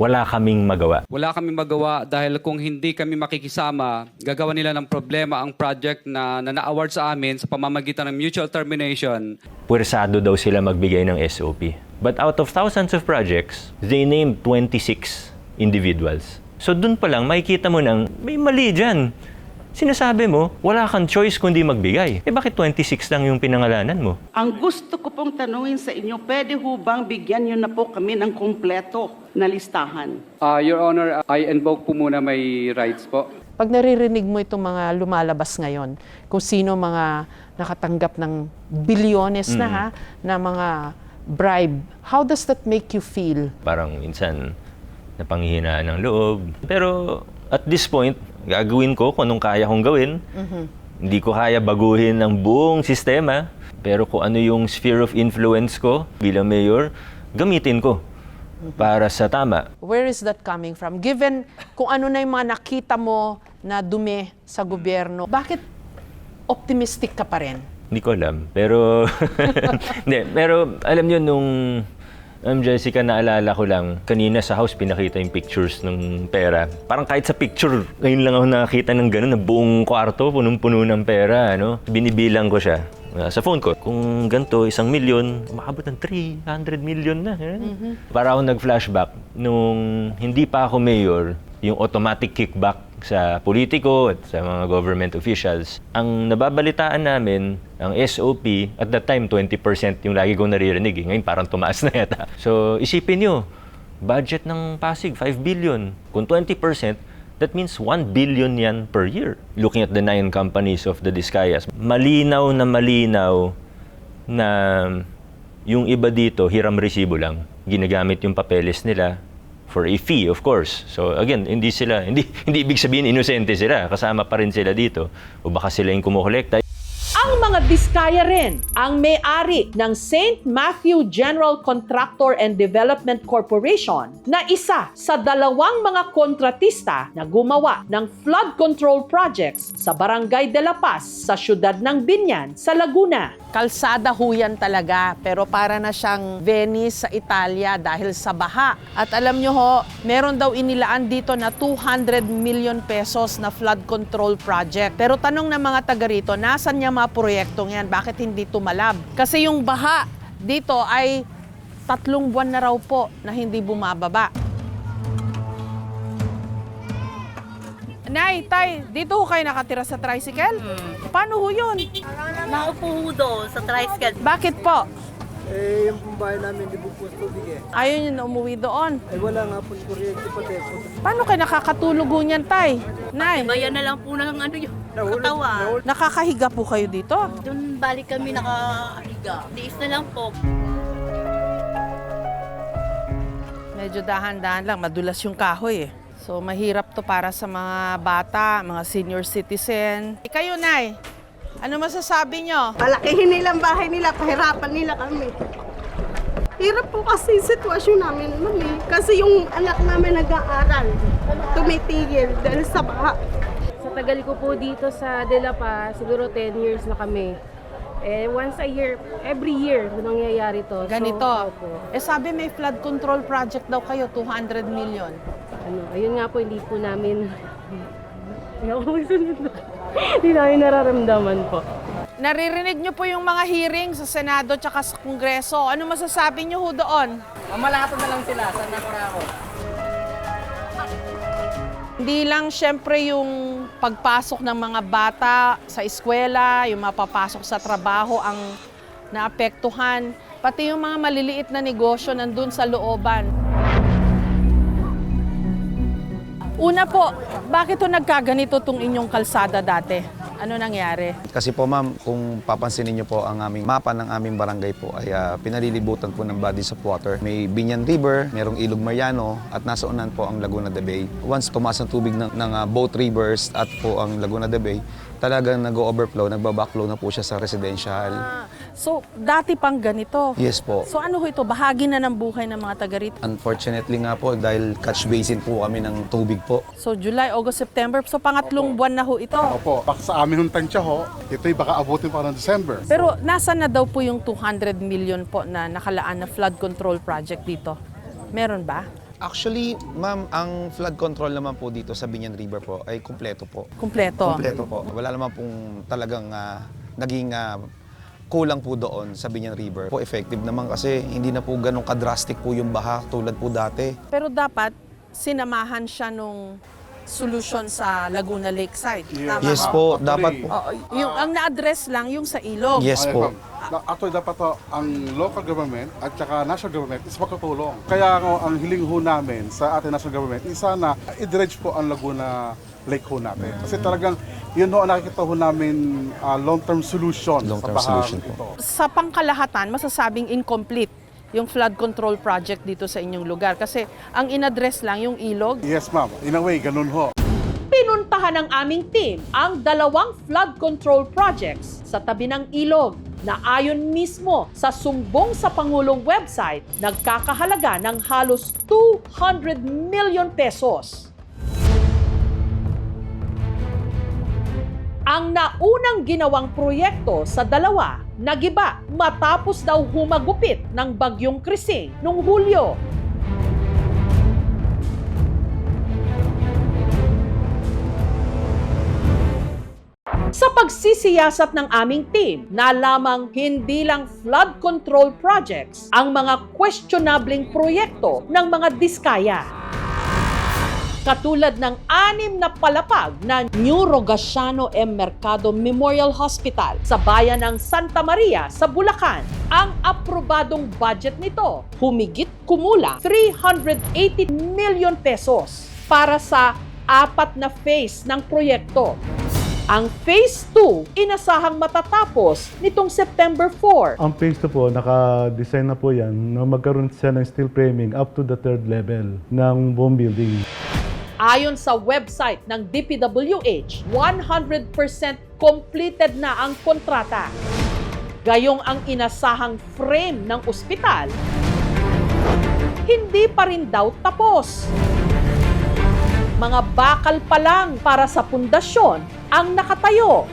S10: wala kaming magawa.
S5: Wala kaming magawa dahil kung hindi kami makikisama, gagawa nila ng problema ang project na na-award sa amin sa pamamagitan ng mutual termination.
S10: Puwersado daw sila magbigay ng SOP. But out of thousands of projects, they named 26 individuals. So dun pa lang, makikita mo nang may mali dyan. Sinasabi mo, wala kang choice kundi magbigay. Bakit 26 lang yung pinangalanan mo?
S26: Ang gusto ko pong tanungin sa inyo, pwede ho bang bigyan nyo na po kami ng kumpleto na listahan?
S5: Your Honor, I invoke po muna may rights po.
S9: Pag naririnig mo itong mga lumalabas ngayon, kung sino mga nakatanggap ng bilyones na mga bribe, how does that make you feel?
S10: Parang minsan napanghihinaan ng loob. Pero at this point, gagawin ko kung anong kaya kong gawin. Hindi ko kaya baguhin ang buong sistema. Pero kung ano yung sphere of influence ko bilang mayor, gamitin ko para sa tama.
S9: Where is that coming from? Given kung ano na yung mga nakita mo na dumi sa gobyerno, bakit optimistic ka pa rin?
S10: Hindi ko alam. Pero, pero alam nyo, nung Jessica, naalala ko lang, kanina sa house pinakita yung pictures ng pera. Parang kahit sa picture, ngayon lang ako nakakita ng gano'n, na buong kwarto, punong-puno ng pera. Ano? Binibilang ko siya sa phone ko. Kung ganito, 1 million, makabot ng 300 million na. Para ako nag-flashback, nung hindi pa ako mayor, yung automatic kickback sa politiko at sa mga government officials. Ang nababalitaan namin, ang SOP, at that time, 20% yung lagi kong naririnig. Ngayon, parang tumaas na yata. So, isipin nyo, budget ng Pasig, 5 billion. Kung 20%, that means 1 billion yan per year. Looking at the 9 companies of the Discayas, malinaw na yung iba dito, hiram resibo lang. Ginagamit yung papeles nila for a fee, of course. So again, hindi ibig sabihin inosente sila, kasama pa rin sila dito. O baka sila yung kumukolekta.
S1: Ang mga Diskaya rin ang may-ari ng St. Matthew General Contractor and Development Corporation na isa sa 2 mga kontratista na gumawa ng flood control projects sa Barangay de la Paz sa siyudad ng Binyan sa Laguna. Kalsada huyan talaga, pero para na siyang Venice sa Italia dahil sa baha. At alam nyo ho, meron daw inilaan dito na 200 million pesos na flood control project. Pero tanong ng mga taga rito, nasan niya mga proyektong yan? Bakit hindi tumalab? Kasi yung baha dito ay 3 buwan na raw po na hindi bumababa. Nay, tay, dito ho kayo nakatira sa tricycle? Paano ho yun?
S2: Naupo ho doon sa tricycle.
S1: Bakit po?
S3: Yung pambahay namin, di po tubig eh.
S1: Ayaw nyo na umuwi doon?
S3: Wala nga po kuryente pati.
S1: Paano kayo nakakatulog ho niyan, tay? Nay?
S2: Bayan na lang po ng katawan.
S1: Nakakahiga po kayo dito?
S2: Doon balik kami nakahiga. Tiis na lang po.
S1: Medyo dahan-dahan lang, madulas yung kahoy eh. So mahirap to para sa mga bata, mga senior citizen. Kayo, Nay, ano masasabi nyo?
S11: Palakihin nilang bahay nila, pahirapan nila kami. Hirap po kasi yung sitwasyon namin, mami. Kasi yung anak namin nag-aaral, tumitigil dahil sa baha.
S12: Sa tagal ko po dito sa De La Paz, siguro 10 years na kami. Once a year, every year, nangyayari to.
S1: Ganito. Sabi may flood control project daw kayo, 200 million.
S12: Ayun nga po, hindi po namin, hindi namin nararamdaman po.
S1: Naririnig nyo po yung mga hearing sa Senado at sa Kongreso. Ano masasabi nyo ho doon?
S12: Mamalato na lang sila, sana para ako.
S1: Hindi lang syempre yung pagpasok ng mga bata sa eskwela, yung mapapasok sa trabaho ang naapektuhan, pati yung mga maliliit na negosyo nandun sa looban. Una po, bakit nagkaganito tong inyong kalsada dati? Ano nangyari?
S14: Kasi po ma'am, kung papansinin niyo po ang aming mapa ng aming barangay po ay pinalilibutan po ng bodies of water. May Binyan River, merong Ilog Mariano at nasa unan po ang Laguna de Bay. Once tumaas ang tubig ng both rivers at po ang Laguna de Bay, talagang nag-overflow, nagbabackflow na po siya sa residential.
S1: So, dati pang ganito?
S14: Yes po.
S1: So ano ho ito? Bahagi na ng buhay ng mga taga rito?
S14: Unfortunately nga po, dahil catch basin po kami ng tubig po.
S1: So, July, August, September. So, pangatlong buwan na ho ito?
S15: Opo. Sa amin yung tansya ho, ito'y baka abutin pa ng December.
S1: Pero nasa na daw po yung 200 million po na nakalaan na flood control project dito? Meron ba?
S14: Actually, ma'am, ang flood control naman po dito sa Binyan River po ay kumpleto po.
S1: Kumpleto?
S14: Kumpleto po. Wala naman pong talagang naging kulang po doon sa Binyan River. Po effective naman kasi hindi na po ganun ka-drastic po yung baha tulad po dati.
S1: Pero dapat sinamahan siya nung solution sa Laguna Lakeside. Tama
S14: Yes
S1: ba?
S14: po, dapat po.
S1: Yung ang na-address lang yung sa ilog.
S14: Yes po.
S15: Actually, dapat ang local government at saka national government is magkatulong. Kaya ang hiling ho namin sa ating national government is sana i-dredge po ang Laguna lake ho natin. Kasi talagang yun ho ang nakikita ho namin long-term solution sa bahang ito.
S1: Sa pangkalahatan, masasabing incomplete yung flood control project dito sa inyong lugar kasi ang inaddress lang yung ilog.
S15: Yes ma'am, in a way, ganun ho.
S1: Pinuntahan ng aming team ang 2 flood control projects sa tabi ng ilog na ayon mismo sa sumbong sa Pangulong website, nagkakahalaga ng halos 200 million pesos. Ang naunang ginawang proyekto sa 2, nagiba matapos daw humagupit ng bagyong Krising noong Hulyo. Sa pagsisiyasat ng aming team, nalamang hindi lang flood control projects ang mga questionabling proyekto ng mga diskaya. Katulad ng 6 na palapag na New Rogasiano M. Mercado Memorial Hospital sa bayan ng Santa Maria sa Bulacan. Ang aprobadong budget nito, humigit kumulang 380 million pesos para sa 4 na phase ng proyekto. Ang Phase 2, inasahang matatapos nitong September 4.
S13: Ang Phase 2 po, naka-design na po yan na magkaroon siya ng steel framing up to the 3rd level ng buong building.
S1: Ayon sa website ng DPWH, 100% completed na ang kontrata. Gayong ang inasahang frame ng ospital, hindi pa rin daw tapos. Mga bakal pa lang para sa pundasyon ang nakatayo.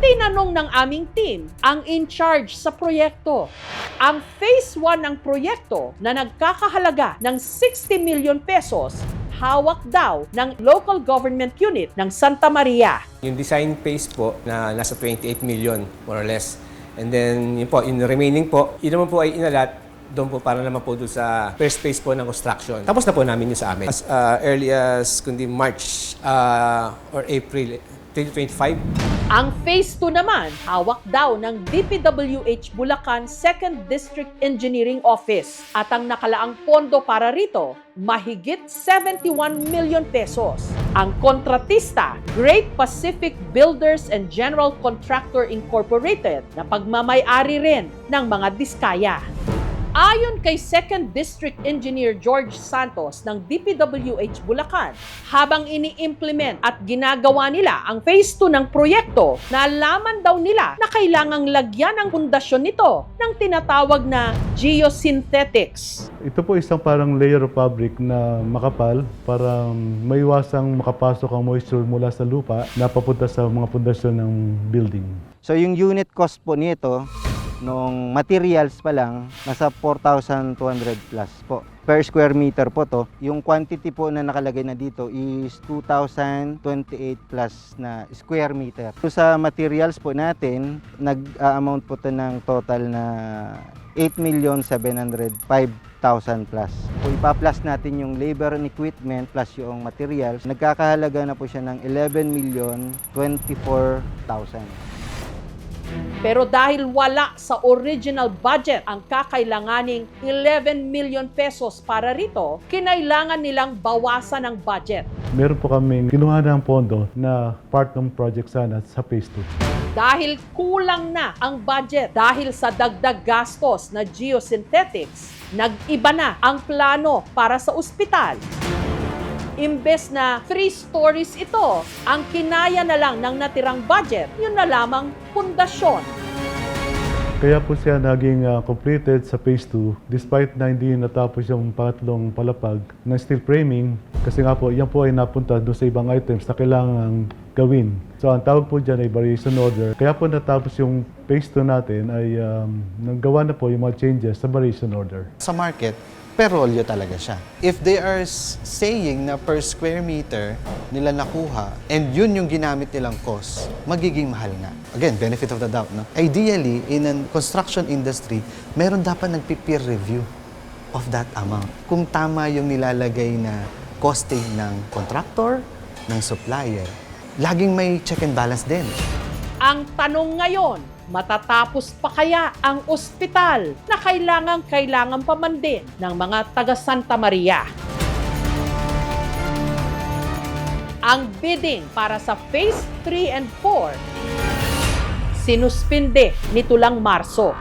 S1: Tinanong ng aming team ang in-charge sa proyekto. Ang Phase 1 ng proyekto na nagkakahalaga ng 60 million pesos, hawak daw ng local government unit ng Santa Maria.
S16: Yung design phase po na nasa 28 million more or less. And then yun po, in the remaining po, yun naman po ay inalat doon po para naman po doon sa first phase po ng construction. Tapos na po namin yun sa amin. As early as kundi March or April 2025.
S1: Ang Phase 2 naman, hawak daw ng DPWH Bulacan 2nd District Engineering Office at ang nakalaang pondo para rito, mahigit 71 million pesos. Ang kontratista, Great Pacific Builders and General Contractor Incorporated na pagmamay-ari rin ng mga diskaya. Ayon kay 2nd District Engineer George Santos ng DPWH Bulacan, habang ini-implement at ginagawa nila ang Phase 2 ng proyekto, nalaman daw nila na kailangang lagyan ang pundasyon nito ng tinatawag na geosynthetics.
S13: Ito po isang parang layer of fabric na makapal para maiwasang makapasok ang moisture mula sa lupa na papunta sa mga pundasyon ng building.
S17: So yung unit cost po nito, nung materials pa lang, nasa 4,200 plus po. Per square meter po to. Yung quantity po na nakalagay na dito is 2,028 plus na square meter. So sa materials po natin, nag-amount po to ng total na 8,705,000 plus. Kung ipa-plus natin yung labor and equipment plus yung materials, nagkakahalaga na po siya ng 11,024,000.
S1: Pero dahil wala sa original budget ang kakailanganing 11 million pesos para rito, kinailangan nilang bawasan ang budget.
S13: Meron po kaming kinuha ng pondo na part ng project sana sa Phase 2.
S1: Dahil kulang na ang budget dahil sa dagdag gastos na geosynthetics, nag-iba na ang plano para sa ospital. Imbes na 3 stories ito, ang kinaya na lang ng natirang budget, yun na lamang pundasyon.
S13: Kaya po siya naging completed sa Phase 2 despite na hindi natapos yung pangatlong palapag ng steel framing kasi nga po, yan po ay napunta doon sa ibang items na kailangan gawin. So ang tawag po dyan ay variation order. Kaya po natapos yung Phase 2 natin ay nagawa na po yung mga changes sa variation order.
S14: Sa market, perolyo talaga siya. If they are saying na per square meter nila nakuha and yun yung ginamit nilang cost, magiging mahal nga. Again, benefit of the doubt. No? Ideally, in a construction industry, meron dapat nagpi-peer review of that amount. Kung tama yung nilalagay na costing ng contractor, ng supplier, laging may check and balance din.
S1: Ang tanong ngayon, matatapos pa kaya ang ospital na kailangan pa man din ng mga taga Santa Maria? Ang bidding para sa Phase 3 and 4, sinuspinde nito lang Marso.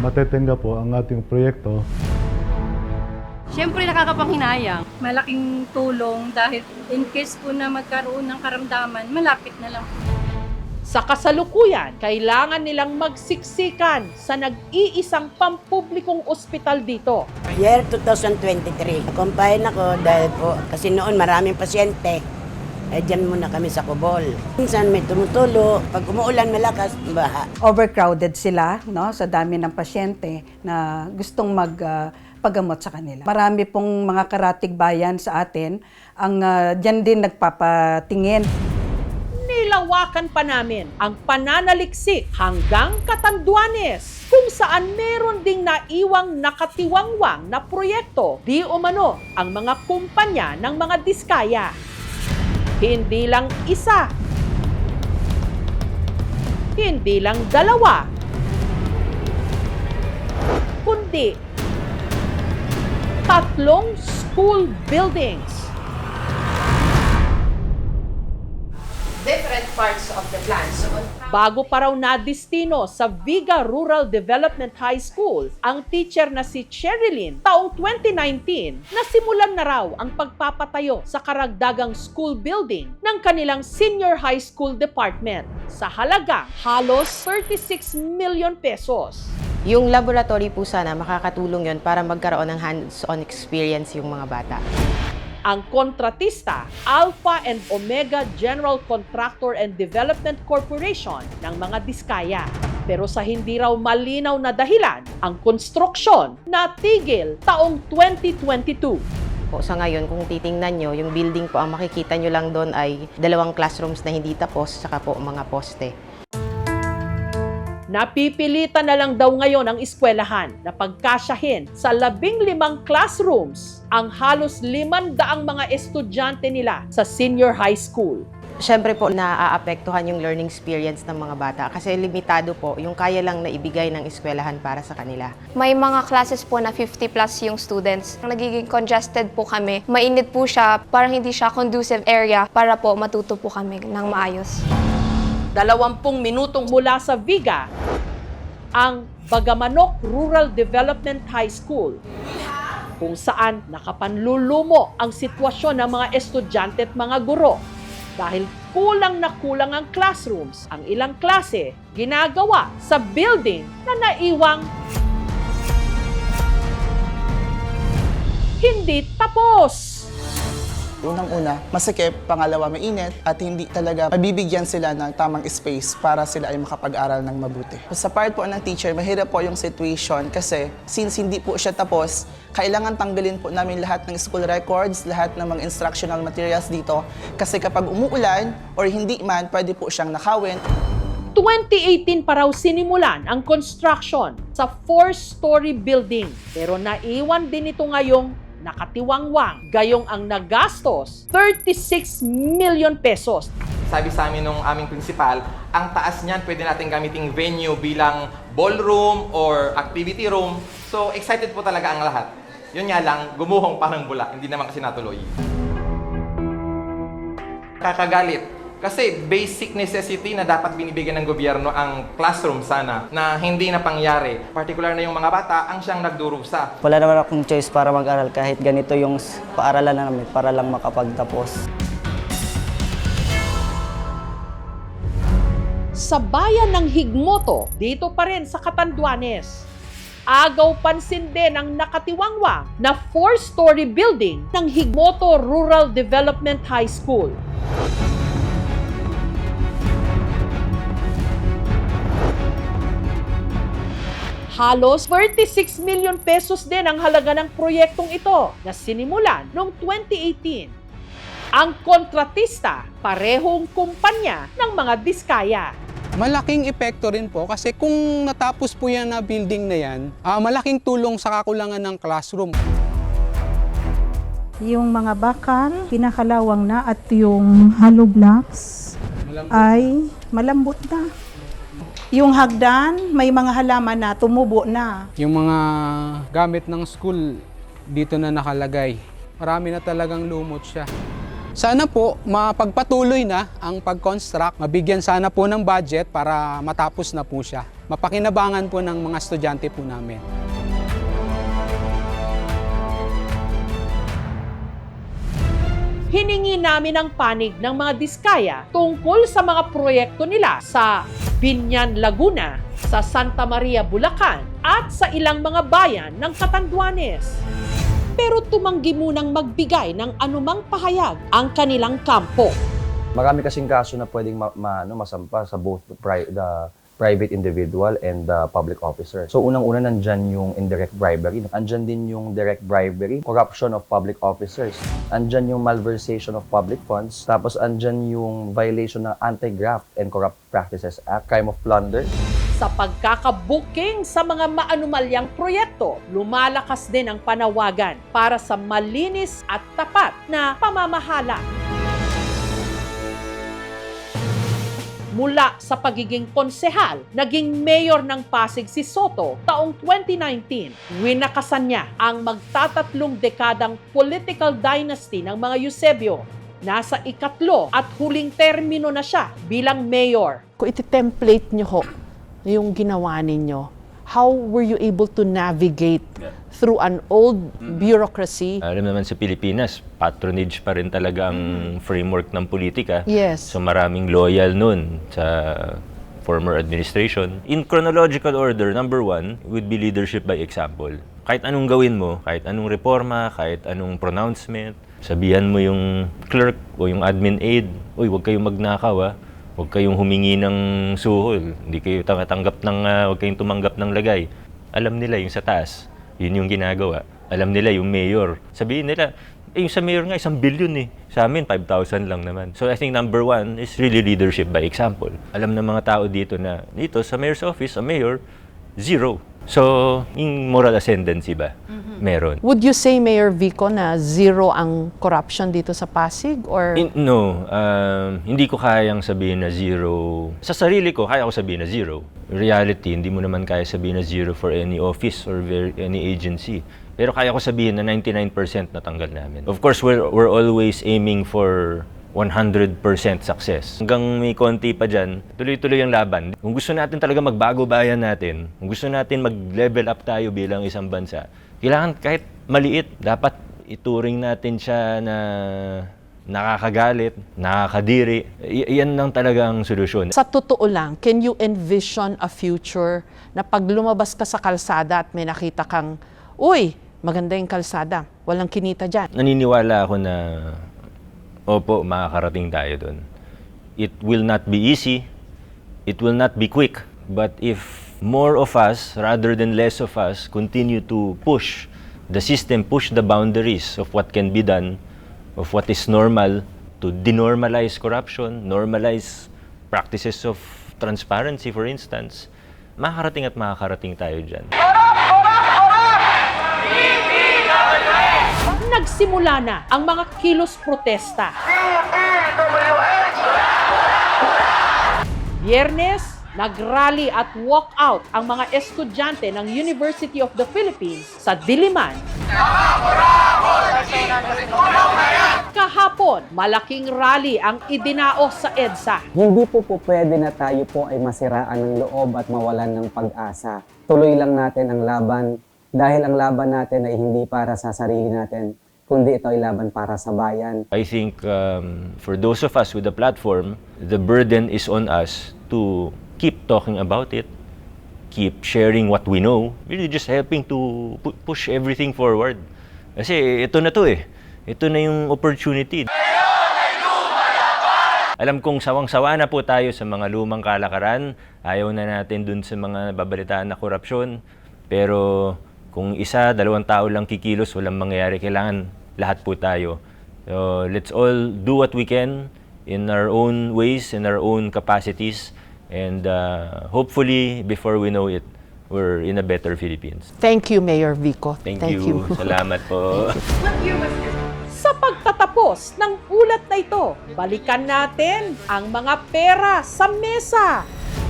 S13: Matetenga po ang ating proyekto.
S2: Siyempre nakakapanghinayang. Malaking tulong dahil in case po na magkaroon ng karamdaman, malapit na lang.
S1: Sa kasalukuyan, kailangan nilang magsiksikan sa nag-iisang pampublikong ospital dito.
S4: Year 2023. Nakumpahin ako dahil po kasi noon maraming pasyente. Diyan muna kami sa Kubol. Minsan may tumutulo. Pag umuulan malakas, baha.
S8: Overcrowded sila, no, sa dami ng pasyente na gustong magpagamot sa kanila. Marami pong mga karatig bayan sa atin ang diyan din nagpapatingin.
S1: Nilawakan pa namin ang pananaliksik hanggang Catanduanes, kung saan meron ding naiwang nakatiwangwang na proyekto. Di umano ang mga kumpanya ng mga diskaya. Hindi lang isa, hindi lang dalawa, kundi 3 school buildings.
S9: Different parts of the plan.
S1: Bago pa raw nadistino sa Viga Rural Development High School ang teacher na si Cherilyn taong 2019, nasimulan na raw ang pagpapatayo sa karagdagang school building ng kanilang senior high school department sa halagang halos 36 million pesos.
S18: Yung laboratory po sana makakatulong yon para magkaroon ng hands-on experience yung mga bata.
S1: Ang kontratista, Alpha and Omega General Contractor and Development Corporation ng mga diskaya. Pero sa hindi raw malinaw na dahilan, ang konstruksyon natigil taong 2022.
S18: Po, sa ngayon, kung titingnan nyo, yung building po, ang makikita nyo lang doon ay 2 classrooms na hindi tapos, saka po mga poste.
S1: Napipilitan na lang daw ngayon ang eskwelahan na pagkasyahin sa 15 classrooms ang halos 500 mga estudyante nila sa senior high school.
S18: Siyempre po, naaapektuhan yung learning experience ng mga bata kasi limitado po yung kaya lang na ibigay ng eskwelahan para sa kanila.
S22: May mga classes po na 50 plus yung students. Nagiging congested po kami. Mainit po siya, parang hindi siya conducive area para po matuto po kami ng maayos.
S1: 20 minutong mula sa Viga, ang Bagamanok Rural Development High School, kung saan nakapanlulumo ang sitwasyon ng mga estudyante at mga guro dahil kulang na kulang ang classrooms. Ang ilang klase ginagawa sa building na naiwang hindi tapos.
S20: Unang-una, masikip, pangalawa mainit, at hindi talaga mabibigyan sila ng tamang space para sila ay makapag-aral ng mabuti. Sa part po ng teacher, mahirap po yung situation kasi since hindi po siya tapos, kailangan tanggalin po namin lahat ng school records, lahat ng mga instructional materials dito kasi kapag umuulan or hindi man, pwede po siyang nakawin.
S1: 2018 pa raw sinimulan ang construction sa 4-story building pero naiwan din ito ngayong nakatiwangwang, gayong ang nagastos 36 million pesos.
S21: Sabi sa amin nung aming principal, ang taas niyan pwede natin gamiting venue bilang ballroom or activity room. So excited po talaga ang lahat. Yun nga lang, gumuhong parang bula, hindi naman kasi natuloy. Kakagalit. Kasi basic necessity na dapat binibigyan ng gobyerno ang classroom sana na hindi na pangyari. Particular na yung mga bata, ang siyang nagdurusa.
S23: Wala naman akong choice para mag-aral kahit ganito yung paaralan namin para lang makapagtapos.
S1: Sa bayan ng Higmoto, dito pa rin sa Catanduanes, agaw pansin din ang nakatiwangwang na 4-story building ng Higmoto Rural Development High School. Halos 36 million pesos din ang halaga ng proyektong ito na sinimulan noong 2018. Ang kontratista, parehong kumpanya ng mga diskaya.
S27: Malaking epekto rin po kasi kung natapos po yan na building na yan, malaking tulong sa kakulangan ng classroom.
S28: Yung mga bakal, pinakalawang na at yung hollow blocks ay malambot na. Yung hagdan, may mga halaman na tumubo na.
S27: Yung mga gamit ng school dito na nakalagay, marami na talagang lumot siya. Sana po mapagpatuloy na ang pag-construct, mabigyan sana po ng budget para matapos na po siya. Mapakinabangan po ng mga estudyante po namin.
S1: Hiningi namin ang panig ng mga Diskaya tungkol sa mga proyekto nila sa Binyan, Laguna, sa Santa Maria, Bulacan at sa ilang mga bayan ng Catanduanes. Pero tumanggi munang magbigay ng anumang pahayag ang kanilang kampo.
S5: Marami kasing kaso na pwedeng masampa sa both the private individual and the public officer. So unang-una nandyan yung indirect bribery, andyan din yung direct bribery, corruption of public officers, andyan yung malversation of public funds, tapos andyan yung violation ng Anti-Graft and Corrupt Practices Act, crime of plunder.
S1: Sa pagkakabuking sa mga maanumalyang proyekto, lumalakas din ang panawagan para sa malinis at tapat na pamamahala. Mula sa pagiging konsehal, naging mayor ng Pasig si Soto taong 2019. Winakasan niya ang magtatatlong dekadang political dynasty ng mga Eusebio. Nasa ikatlo at huling termino na siya bilang mayor.
S9: Kung iti-template nyo ho yung ginawa ninyo, how were you able to navigate through an old bureaucracy?
S6: Alam naman sa Pilipinas, patronage pa rin talaga ang framework ng politika.
S9: Yes.
S6: So maraming loyal nun sa former administration. In chronological order, number one would be leadership by example. Kahit anong gawin mo, kahit anong reforma, kahit anong pronouncement, sabihan mo yung clerk o yung admin aide, uy, huwag kayong magnakaw, huwag kayong humingi ng suhol, hindi kayo huwag kayong tumanggap ng lagay. Alam nila yung sa taas, yun yung ginagawa. Alam nila yung mayor. Sabihin nila, yung sa mayor nga, 1 billion eh. Sa amin, 5,000 lang naman. So I think number one is really leadership by example. Alam ng mga tao dito na, dito sa mayor's office, sa mayor, 0. So, yung moral ascendancy ba? Meron.
S9: Would you say, Mayor Vico, na 0 ang corruption dito sa Pasig? Or
S6: No, hindi ko kayang sabihin na 0. Sa sarili ko, kaya ko sabihin na 0. Reality, hindi mo naman kaya sabihin na 0 for any office or any agency. Pero kaya ko sabihin na 99% natanggal namin. Of course, we're always aiming for 100% success. Hanggang may konti pa dyan, tuloy-tuloy ang laban. Kung gusto natin talaga magbago bayan natin, kung gusto natin mag-level up tayo bilang isang bansa, kailangan kahit maliit, dapat ituring natin siya na nakakagalit, nakakadiri. Yan lang talaga ang solusyon.
S9: sa totoo lang, can you envision a future na pag lumabas ka sa kalsada at may nakita kang, uy, maganda yung kalsada, walang kinita dyan?
S6: Naniniwala ako na opo, makakarating tayo doon. It will not be easy. It will not be quick. But if more of us, rather than less of us, continue to push the system, push the boundaries of what can be done, of what is normal, to denormalize corruption, normalize practices of transparency, for instance, makakarating at makakarating tayo dyan.
S1: Nagsimula na ang mga kilos protesta. Biyernes, nagrally at walkout ang mga estudyante ng University of the Philippines sa Diliman. Kahapon, malaking rally ang idinaos sa EDSA.
S7: Hindi po pwede na tayo po ay masiraan ng loob at mawalan ng pag-asa. Tuloy lang natin ang laban dahil ang laban natin ay hindi para sa sarili natin, kundi ito ay laban para sa bayan.
S6: I think for those of us with the platform, the burden is on us to keep talking about it, keep sharing what we know, really just helping to push everything forward. Kasi ito na to eh. Ito na yung opportunity. Alam kong sawang-sawa na po tayo sa mga lumang kalakaran. Ayaw na natin dun sa mga babalitaan na korupsyon. Pero kung 1, 2 tao lang kikilos, walang mangyayari. Kailangan lahat po tayo. So let's all do what we can in our own ways, in our own capacities. And hopefully, before we know it, we're in a better Philippines.
S9: Thank you, Mayor Vico.
S6: Thank you. Salamat po.
S1: Sa pagtatapos ng ulat na ito, balikan natin ang mga pera sa mesa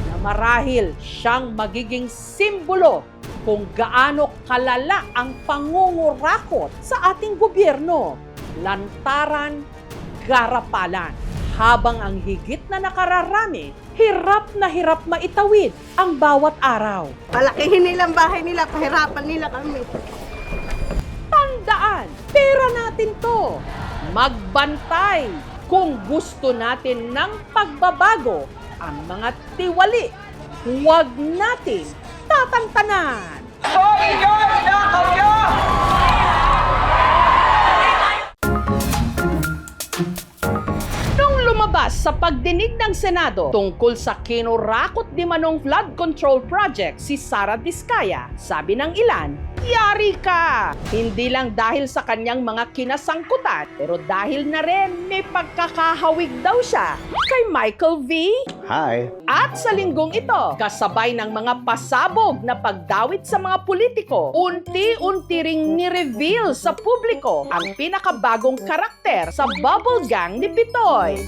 S1: na marahil siyang magiging simbolo kung gaano kalala ang pangungurakot sa ating gobyerno. Lantaran, garapalan. Habang ang higit na nakararami, hirap na hirap maitawid ang bawat araw.
S3: Palakihin nilang bahay nila, pahirapan nila kami.
S1: Tandaan, pera natin to. Magbantay kung gusto natin ng pagbabago ang mga tiwali. Huwag natin tatantanan. Nung lumabas sa pagdinig ng Senado tungkol sa kinurakot di manong flood control project si Sara Diskaya, sabi ng ilan, yari ka! Hindi lang dahil sa kanyang mga kinasangkutan, pero dahil na rin may pagkakahawig daw siya kay Michael V.
S10: Hi!
S1: At sa linggong ito, kasabay ng mga pasabog na pagdawit sa mga politiko, unti-unti ring ni-reveal sa publiko ang pinakabagong karakter sa bubble gang ni Pitoy.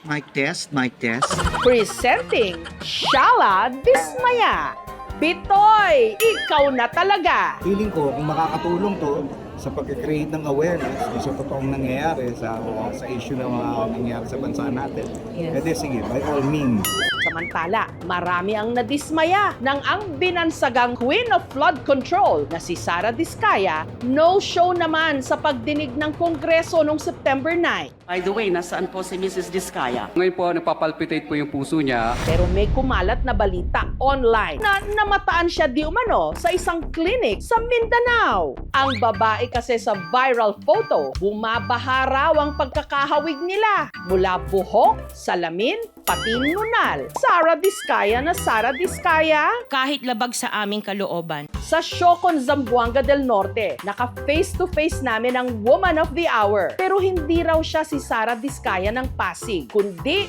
S10: Mic test, mic test.
S1: Presenting Shala Dismaya. Pitoy, ikaw na talaga!
S10: Feeling ko, kung makakatulong to sa pag-create ng awareness sa totoong nangyayari sa issue na nangyayari sa bansa natin, edi sige, by all means.
S1: Samantala, marami ang nadismaya nang ang binansagang Queen of Flood Control na si Sara Diskaya no-show naman sa pagdinig ng Kongreso noong September 9.
S11: By the way, nasaan po si Mrs. Diskaya?
S12: Ngayon po, napapalpitate po yung puso niya.
S1: Pero may kumalat na balita online na namataan siya di umano sa isang clinic sa Mindanao. Ang babae kasi sa viral photo, bumabaha raw ang pagkakahawig nila mula buhok, salamin, pati nunal. Sara Diskaya na Sara Diskaya.
S19: Kahit labag sa aming kalooban.
S1: Sa Siocon, Zamboanga del Norte, naka-face-to-face namin ang Woman of the Hour. Pero hindi raw siya si Sara Diskaya ng Pasig, kundi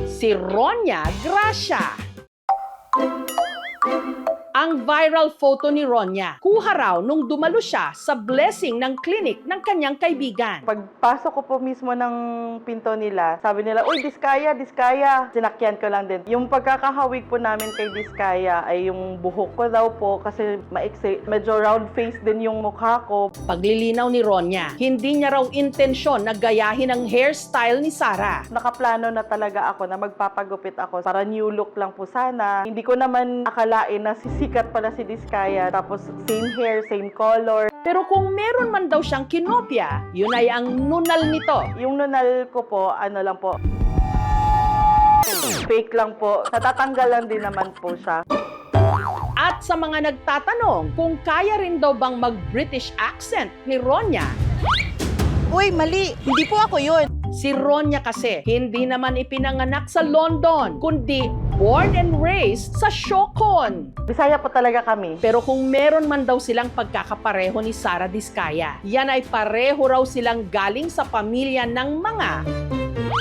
S1: si Ronya Gracia. Ang viral photo ni Ronya, kuha raw nung dumalo siya sa blessing ng clinic ng kanyang kaibigan.
S24: Pagpasok ko po mismo ng pinto nila, sabi nila, "Uy, Diskaya, Diskaya." Sinakyan ko lang din. Yung pagkakahawig po namin kay Diskaya ay yung buhok ko daw po kasi maiksi. Medyo round face din yung mukha ko.
S1: Paglilinaw ni Ronya, hindi niya raw intensyon na gayahin ang hairstyle ni Sara.
S24: Nakaplano na talaga ako na magpapagupit ako para new look lang po sana. Hindi ko naman akalain na sikat pala si Diskaya, tapos same hair, same color.
S1: Pero kung meron man daw siyang kinopya, yun ay ang nunal nito.
S24: Yung nunal ko po, ano lang po, fake lang po. Natatanggalan din naman po siya.
S1: At sa mga nagtatanong kung kaya rin daw bang mag-British accent ni Ronya,
S3: Uy, mali! Hindi po ako yun!
S1: Si Ronya kasi hindi naman ipinanganak sa London, kundi born and raised sa Siocon.
S24: Bisaya po talaga kami.
S1: Pero kung meron man daw silang pagkakapareho ni Sara Diskaya, yan ay pareho raw silang galing sa pamilya ng mga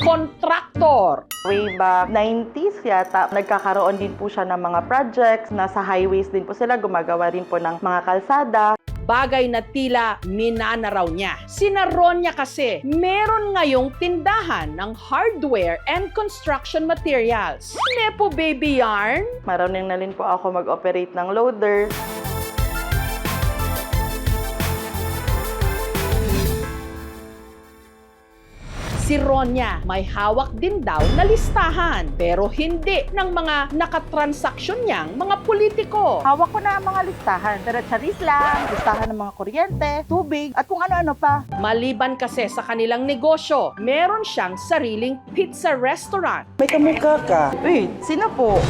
S1: kontraktor.
S24: Way back 90s yata, nagkakaroon din po siya ng mga projects. Nasa highways din po sila, gumagawa rin po ng mga kalsada.
S1: Bagay na tila minana raw niya. Sina Ronya kasi meron ngayong tindahan ng hardware and construction materials. Nepo baby yarn?
S24: Marunong na rin po ako mag-operate ng loader.
S1: Si Ronya may hawak din daw na listahan, pero hindi ng mga nakatransaksyon niyang mga politiko.
S3: Hawak ko na ang mga listahan. Charis lang, listahan ng mga kuryente, tubig, at kung ano-ano pa.
S1: Maliban kasi sa kanilang negosyo, meron siyang sariling pizza restaurant.
S24: May kamukha ka. Uy, sino po?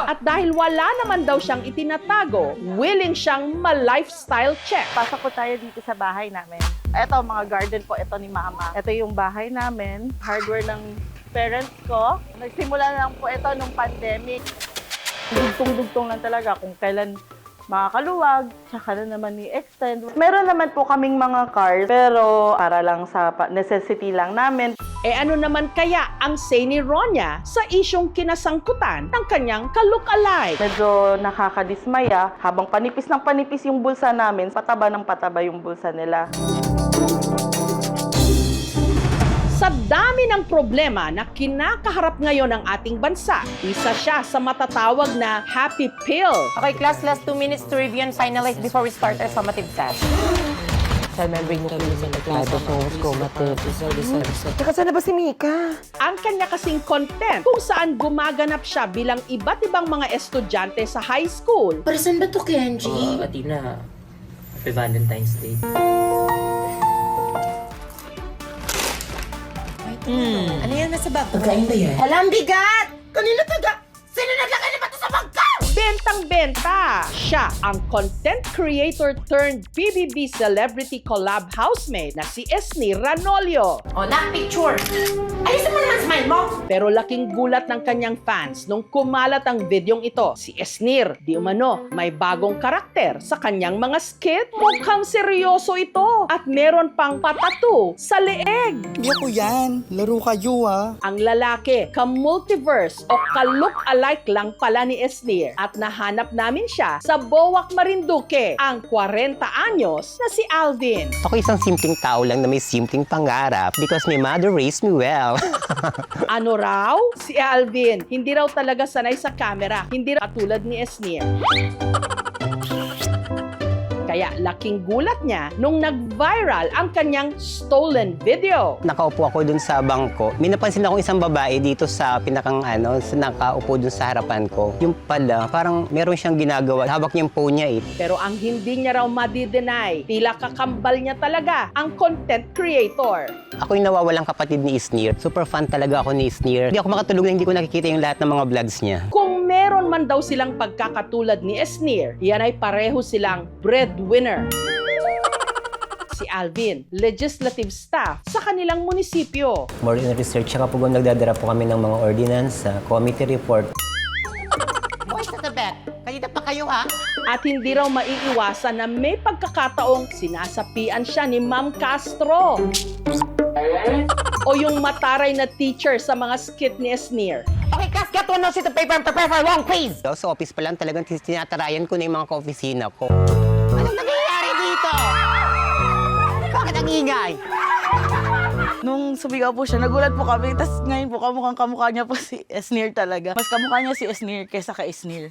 S1: At dahil wala naman daw siyang itinatago, willing siyang ma-lifestyle check.
S24: Pasok po tayo dito sa bahay namin. Ito, mga garden po, ito ni Mama. Ito yung bahay namin, hardware ng parents ko. Nagsimula lang po ito nung pandemic. Dugtong-dugtong lang talaga kung kailan makakaluwag, tsaka na naman i-extend. Meron naman po kaming mga cars, pero para lang sa necessity lang namin.
S1: Eh ano naman kaya ang say ni Ronya sa isyong kinasangkutan ng kanyang ka-look-alike?
S24: Medyo nakakadismaya. Habang panipis ng panipis yung bulsa namin, pataba ng pataba yung bulsa nila.
S1: Sa dami ng problema na kinakaharap ngayon ng ating bansa, isa siya sa matatawag na happy pill.
S18: Okay, class, last 2 minutes to review and finalize before we start our summative test. cell membrane nucleus and ribosomes, chromatids.
S1: Teka, saan na ba si Mika? Ang kanya kasing content kung saan gumaganap siya bilang iba't ibang mga estudyante sa high school.
S2: Para saan ba to, Kenji? Atina, Happy Valentine's Day.
S18: Ano yan nasa bag?
S2: Pagkain ba yan?
S18: Alam, bigat! Kanina Sino naglagay naman to sa bangka?
S1: Bentang-benta! Siya ang content creator turned PBB celebrity collab housemate na si Esni Ranolio.
S18: O, picture. Ayusin mo naman smile mo.
S1: Pero laking gulat ng kanyang fans nung kumalat ang videong ito. Si Esnir, di umano, may bagong karakter sa kanyang mga skit. Mukhang seryoso ito at meron pang patatu sa leeg.
S20: Hindi ako yan. Laro kayo
S1: Ang lalaki, ka-multiverse o ka-look-alike lang pala ni Esnir at nahanap namin siya sa Boac, Marinduque, ang 40 anyos na si Alvin.
S13: Ako isang simpleng tao lang na may simpleng pangarap because my mother raised me well.
S1: Ano raw? Si Alvin, hindi raw talaga sanay sa camera, hindi raw katulad ni Esnir. Kaya laking gulat niya nung nag-viral ang kanyang stolen video.
S13: Nakaupo ako dun sa bangko. May napansin akong isang babae dito sa nakaupo dun sa harapan ko. Yung pala, parang meron siyang ginagawa. Hawak niya yung phone niya
S1: Pero ang hindi niya raw madi-deny, tila kakambal niya talaga ang content creator.
S13: Ako yung nawawalang kapatid ni Esnir. Super fan talaga ako ni Esnir. Hindi ako makatulog na hindi ko nakikita yung lahat ng mga vlogs niya.
S1: Kung meron man daw silang pagkakatulad ni Esnir, yan ay pareho silang breadwinner. Si Alvin, legislative staff sa kanilang munisipyo.
S13: More in research, saka po nagdadara po kami ng mga ordinance, committee report.
S18: Boys at the back. Kanina pa kayo, ha?
S1: At hindi raw maiiwasan na may pagkakataong sinasapian siya ni Ma'am Castro. O yung mataray na teacher sa mga skit ni Esnir.
S18: Okay, Cass, get one sheet of paper and prepare for a long quiz.
S13: Sa office pa lang talagang tinatarayan ko na yung mga ka-opisina ko.
S18: Anong nangyayari dito? Bakit ang ingay?
S24: Nung sumigaw po siya, nagulat po kami. Tapos ngayon po, kamukha niya po si Esnir talaga. Mas kamukha niya si Esnir kesa kay Esnir.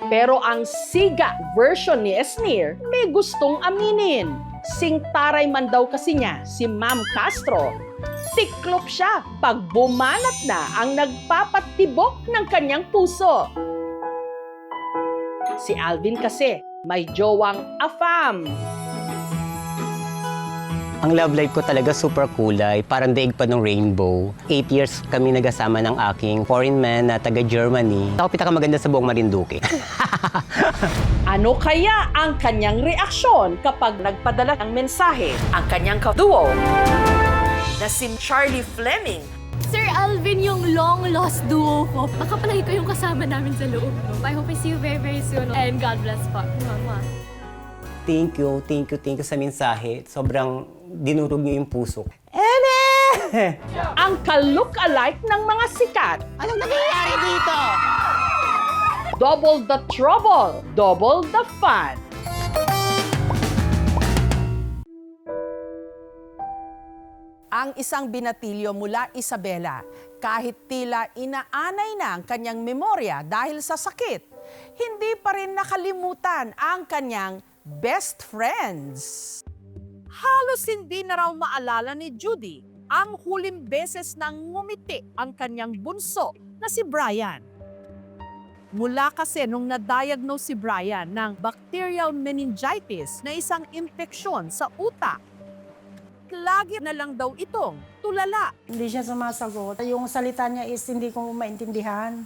S1: Pero ang siga version ni Esnir may gustong aminin. Singtaray man daw kasi niya si Ma'am Castro. Tiklop siya pag bumanat na ang nagpapatibok ng kanyang puso. Si Alvin kasi may jowang afam.
S13: Ang love life ko talaga super kulay, parang daig pa ng rainbow. 8 years kami nagasama ng aking foreign man na taga Germany. Ako pinakamaganda sa buong Marinduque.
S1: Ano kaya ang kanyang reaksyon kapag nagpadala ng mensahe ang kanyang ka-duo na si Charlie Fleming?
S14: Sir Alvin, yung long-lost duo ko. Baka palagi kayong kasama namin sa loob. I hope I see you very, very soon. And God bless po. Mama.
S13: Thank you sa mensahe. Sobrang dinurog niyo yung puso.
S1: Ang ka-look-alike ng mga sikat.
S18: Anong nangyayari dito?
S1: Double the trouble, double the fun. Ang isang binatilyo mula Isabela, kahit tila inaanay na ang kanyang memorya dahil sa sakit, hindi pa rin nakalimutan ang kanyang best friends. Halos hindi na raw maalala ni Judy ang huling beses nang ngumiti ang kanyang bunso na si Brian. Mula kasi nung na-diagnose si Brian ng bacterial meningitis na isang impeksyon sa utak. Lagi na lang daw itong tulala.
S15: Hindi siya sumasagot. Yung salita niya is hindi ko maintindihan.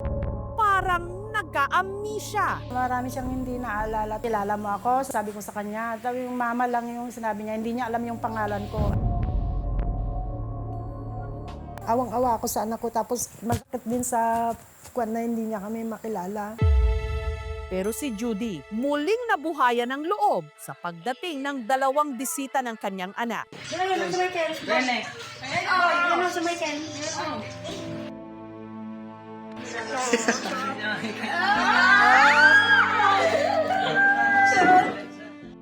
S1: Parang nagka-amnesia.
S15: Marami siyang hindi naalala. Kilala mo ako? Sabi ko sa kanya. Sabi yung mama lang yung sinabi niya. Hindi niya alam yung pangalan ko. Awang-awa ako sa anak ko. Tapos masakit din sa kwan na hindi niya kami makilala.
S1: Pero si Judy muling nabuhayan ng loob sa pagdating ng 2 bisita ng kanyang anak.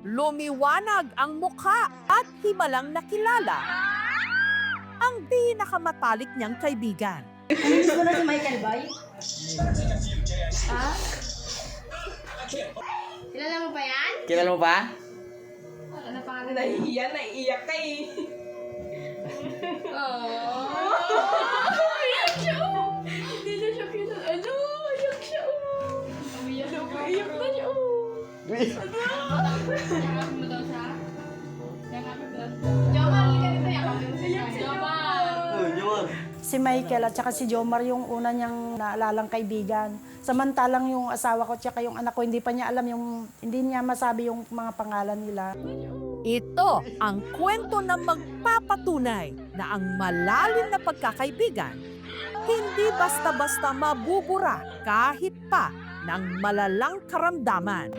S1: Lumiwanag ang mukha at himalang nakilala ang pinakamatalik niyang kaibigan.
S14: Namiss mo na si Michael Bay? Ha? Kilala mo ba yan?
S2: Kilala mo ba?
S14: Nahihiya, naiiyak ka eh. Iyak siya oh. Hindi na siya ano, iyak siya oh. Iyak na siya oh. Yakap mo daw siya? Yakap mo daw. Jomar, lika dito, yakap mo siya. Jomar.
S15: Si Michael at saka si Jomar yung una niyang naalalang kaibigan. Samantalang yung asawa ko at saka yung anak ko, hindi pa niya alam hindi niya masabi yung mga pangalan nila.
S1: Ito ang kwento na magpapatunay na ang malalim na pagkakaibigan hindi basta-basta mabubura kahit pa ng malalang karamdaman.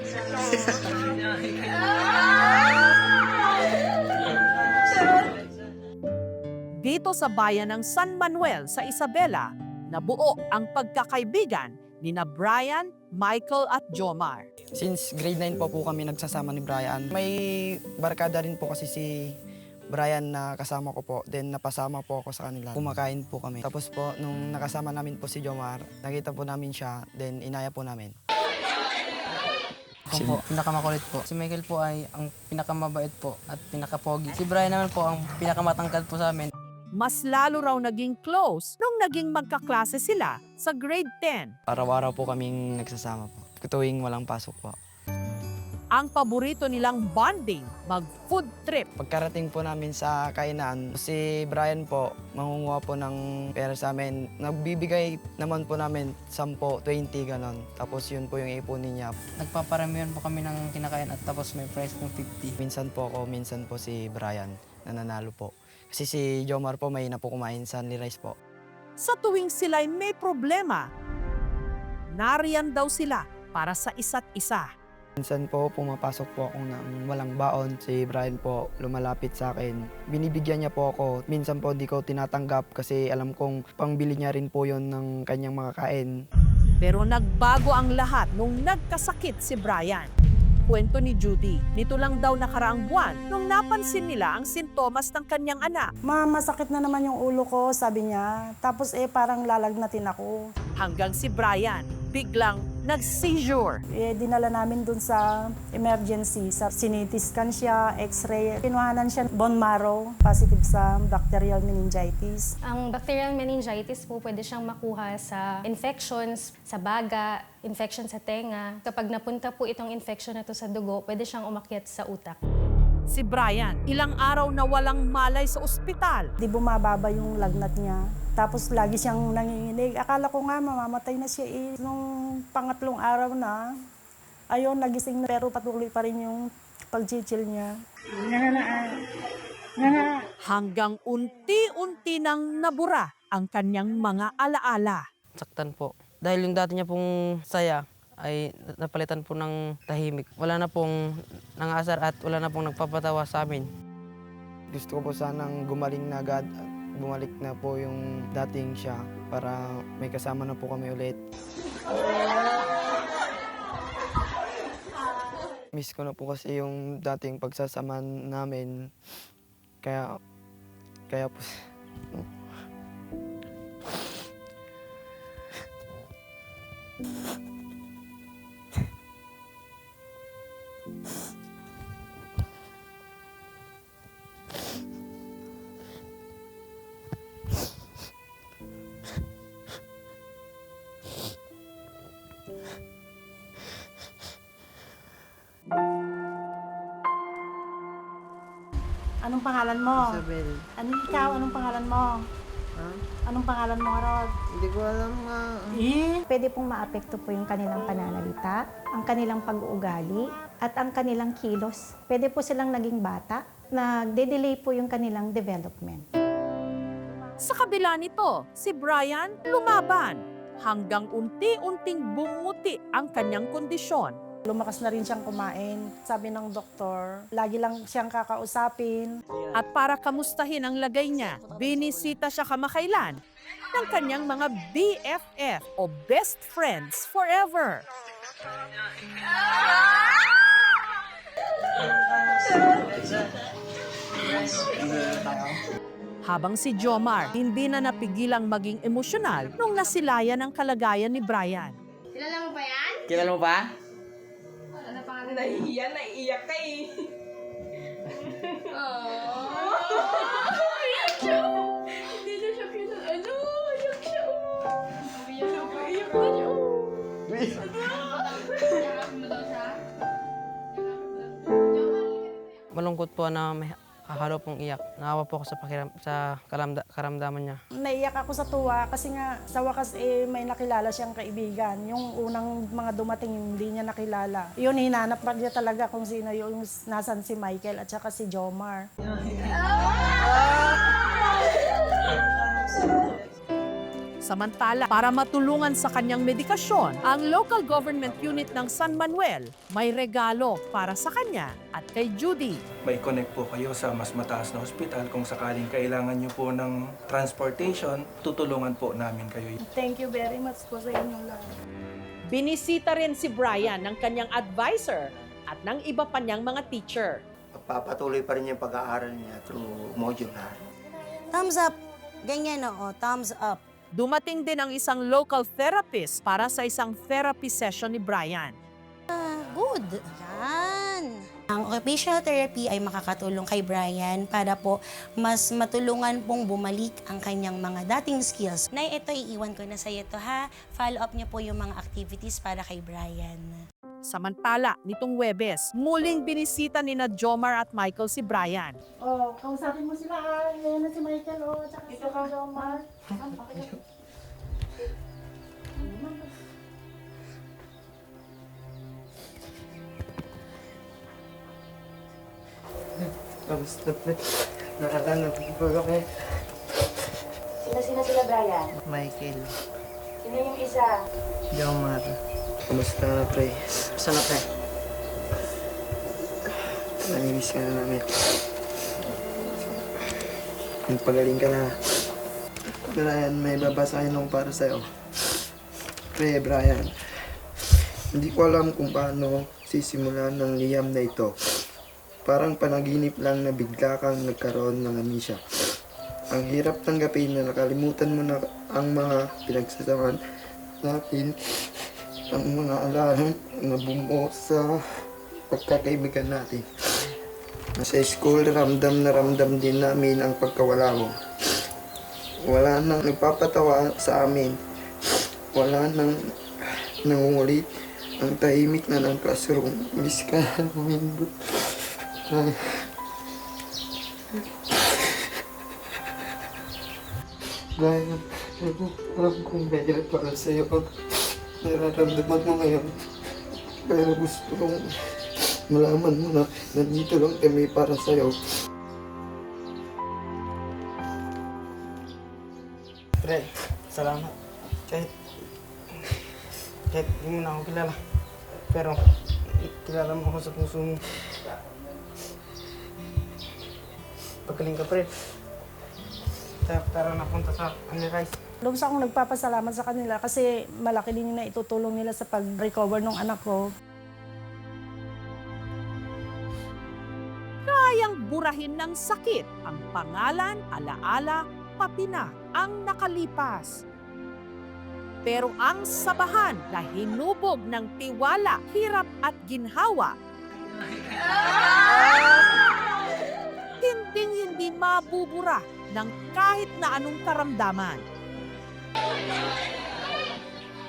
S1: Dito sa bayan ng San Manuel sa Isabela, nabuo ang pagkakaibigan ni na Brian, Michael at Jomar.
S23: Since grade 9 po kami nagsasama ni Brian, may barkada rin po kasi si Brian na kasama ko po. Then napasama po ako sa kanila. Kumakain po kami. Tapos po, nung nakasama namin po si Jomar, nakita po namin siya, then inaya po namin.
S4: Ako po, pinakamakulit po. Si Michael po ay ang pinakamabait po at pinakapogi. Si Brian naman po ang pinakamatangkad po sa amin.
S1: Mas lalo raw naging close nung naging magkaklase sila sa grade 10.
S23: Araw-araw po kaming nagsasama po. Tuwing walang pasok po.
S1: Ang paborito nilang bonding, mag-food trip.
S23: Pagkarating po namin sa kainan, si Brian po, mangunguha po ng pera sa amin. Nagbibigay naman po namin 10, 20, ganon. Tapos yun po yung ipunin niya.
S4: Nagpaparamihan po kami ng kinakain at tapos may price ng 50.
S23: Minsan po ako, minsan po si Brian nananalo po. Kasi si Jomar po may napukumain sa Only Rice po.
S1: Sa tuwing sila'y may problema, nariyan daw sila para sa isa't isa.
S23: Minsan po pumapasok po ako ng walang baon. Si Brian po lumalapit sa akin. Binibigyan niya po ako. Minsan po di ko tinatanggap kasi alam kong pangbili niya rin po yon ng kanyang mga kain.
S1: Pero nagbago ang lahat nung nagkasakit si Brian. Kwento ni Judy, nito lang daw nakaraang buwan nung napansin nila ang sintomas ng kanyang anak.
S15: Masakit na naman yung ulo ko, sabi niya. Tapos parang lalagnatin ako.
S1: Hanggang si Brian, biglang nag-seizure.
S15: Dinala namin dun sa emergency. CT scan siya, x-ray. Kinuhanan siya bone marrow, positive sa bacterial meningitis.
S14: Ang bacterial meningitis po pwede siyang makuha sa infections, sa baga, infection sa tenga. Kapag napunta po itong infection na to sa dugo, pwede siyang umakyat sa utak.
S1: Si Brian, ilang araw na walang malay sa ospital.
S15: Di bumababa yung lagnat niya. Tapos lagi siyang nanginginig. Akala ko nga mamamatay na siya eh. Nung pangatlong araw na, ayun, nagising na. Pero patuloy pa rin yung pag-chill niya.
S1: Hanggang unti-unti nang nabura ang kanyang mga alaala.
S4: Saktan po. Dahil yung dati niya pong saya ay napalitan po ng tahimik. Wala na pong nangasar at wala na pong nagpapatawa sa amin.
S23: Gusto ko po sanang gumaling na agad. Bumalik na po yung dating siya para may kasama na po kami ulit. Miss ko na po kasi yung dating pagsasama namin. Kaya po...
S15: Anong pangalan mo?
S4: Isabel.
S15: Ikaw? Anong pangalan mo? Anong pangalan mo, Rod?
S4: Hindi ko alam nga.
S14: Pwede pong maapekto po yung kanilang pananalita, ang kanilang pag-uugali, at ang kanilang kilos. Pwede po silang naging bata, nagde-delay po yung kanilang development.
S1: Sa kabila nito, si Brian lumaban hanggang unti-unting bumuti ang kanyang kondisyon.
S15: Lumakas na rin siyang kumain. Sabi ng doktor, lagi lang siyang kakausapin.
S1: At para kamustahin ang lagay niya, binisita siya kamakailan ng kanyang mga BFF o best friends forever. Habang si Jomar, hindi na napigilang maging emosyonal nung nasilayan ang kalagayan ni Brian.
S14: Kilala mo ba yan?
S4: Kilala mo ba?
S14: Ano pangalan? Nahihiya, naiiyak ka eh.
S8: Hindi na siya ano, iyak siya. Iyak na siya.
S4: Malungkot po na may hahalo pong iyak. Naawa po ako sa karamdaman niya.
S15: Naiyak ako sa tuwa kasi nga sa wakas may nakilala siyang kaibigan. Yung unang mga dumating hindi niya nakilala. Yun, hinanap pa niya talaga kung sino yung nasan si Michael at saka si Jomar.
S1: Samantala, para matulungan sa kanyang medikasyon, ang local government unit ng San Manuel may regalo para sa kanya at kay Judy.
S16: May connect po kayo sa mas mataas na ospital. Kung sakaling kailangan nyo po ng transportation, tutulungan po namin kayo.
S15: Thank you very much po sa inyong lahat.
S1: Binisita rin si Brian ng kanyang advisor at ng iba pa niyang mga teacher.
S17: Papatuloy pa rin yung pag-aaral niya through modular.
S21: Thumbs up. Ganyan oo, thumbs up.
S1: Dumating din ang isang local therapist para sa isang therapy session ni Brian.
S21: Good. Yan. Ang occupational therapy ay makakatulong kay Brian para po mas matulungan pong bumalik ang kanyang mga dating skills. Nay, ito iiwan ko na sa iyo to ha. Follow up niyo po yung mga activities para kay Brian.
S1: Samantala, nitong Huwebes, muling binisita ni na Jomar at Michael si Brian.
S15: Oh, kausapin mo sila ha. Ngayon na si Michael tsaka si Jomar.
S23: Kamusta pre? Nakatanap po ako.
S21: Sino sila Brian?
S23: Michael.
S21: Sino yung isa?
S23: Jomar. Kamusta na pre? Sana pre? Namimiss ka na namin. Magpagaling ka na. Brian, may babasahin ako para sa'yo. Pre, Brian. Hindi ko alam kung paano sisimulan ng liyam na ito. Parang panaginip lang na bigla kang nagkaroon ng amnesia. Ang hirap tanggapin na nakalimutan mo na ang mga pinagsasamahan natin, ang mga alaala na bumuo sa pagkakaibigan natin. Sa school, ramdam na ramdam din namin ang pagkawala mo. Wala nang nagpapatawa sa amin. Wala nang nangungulit. Ang tahimik na ng classroom. Miss ka namin, bro. Brian, alam kong mahirap para sa'yo ang nararamdaman mo ngayon. Pero gusto kong malaman mo na nandito lang kami para sa'yo. Pre, salamat. Kahit di mo na ako kilala. Pero kilala mo ako sa puso mo. Pagaling ka, pre. Tara napunta sa Unrise.
S15: Lubos akong nagpapasalamat sa kanila kasi malaki din yung naitutulong nila sa pag-recover ng anak ko.
S1: Kayang burahin ng sakit ang pangalan, alaala, pati na ang nakalipas. Pero ang sabahan na hinubog ng tiwala, hirap at ginhawa, hindi mabubura ng kahit na anong karamdaman.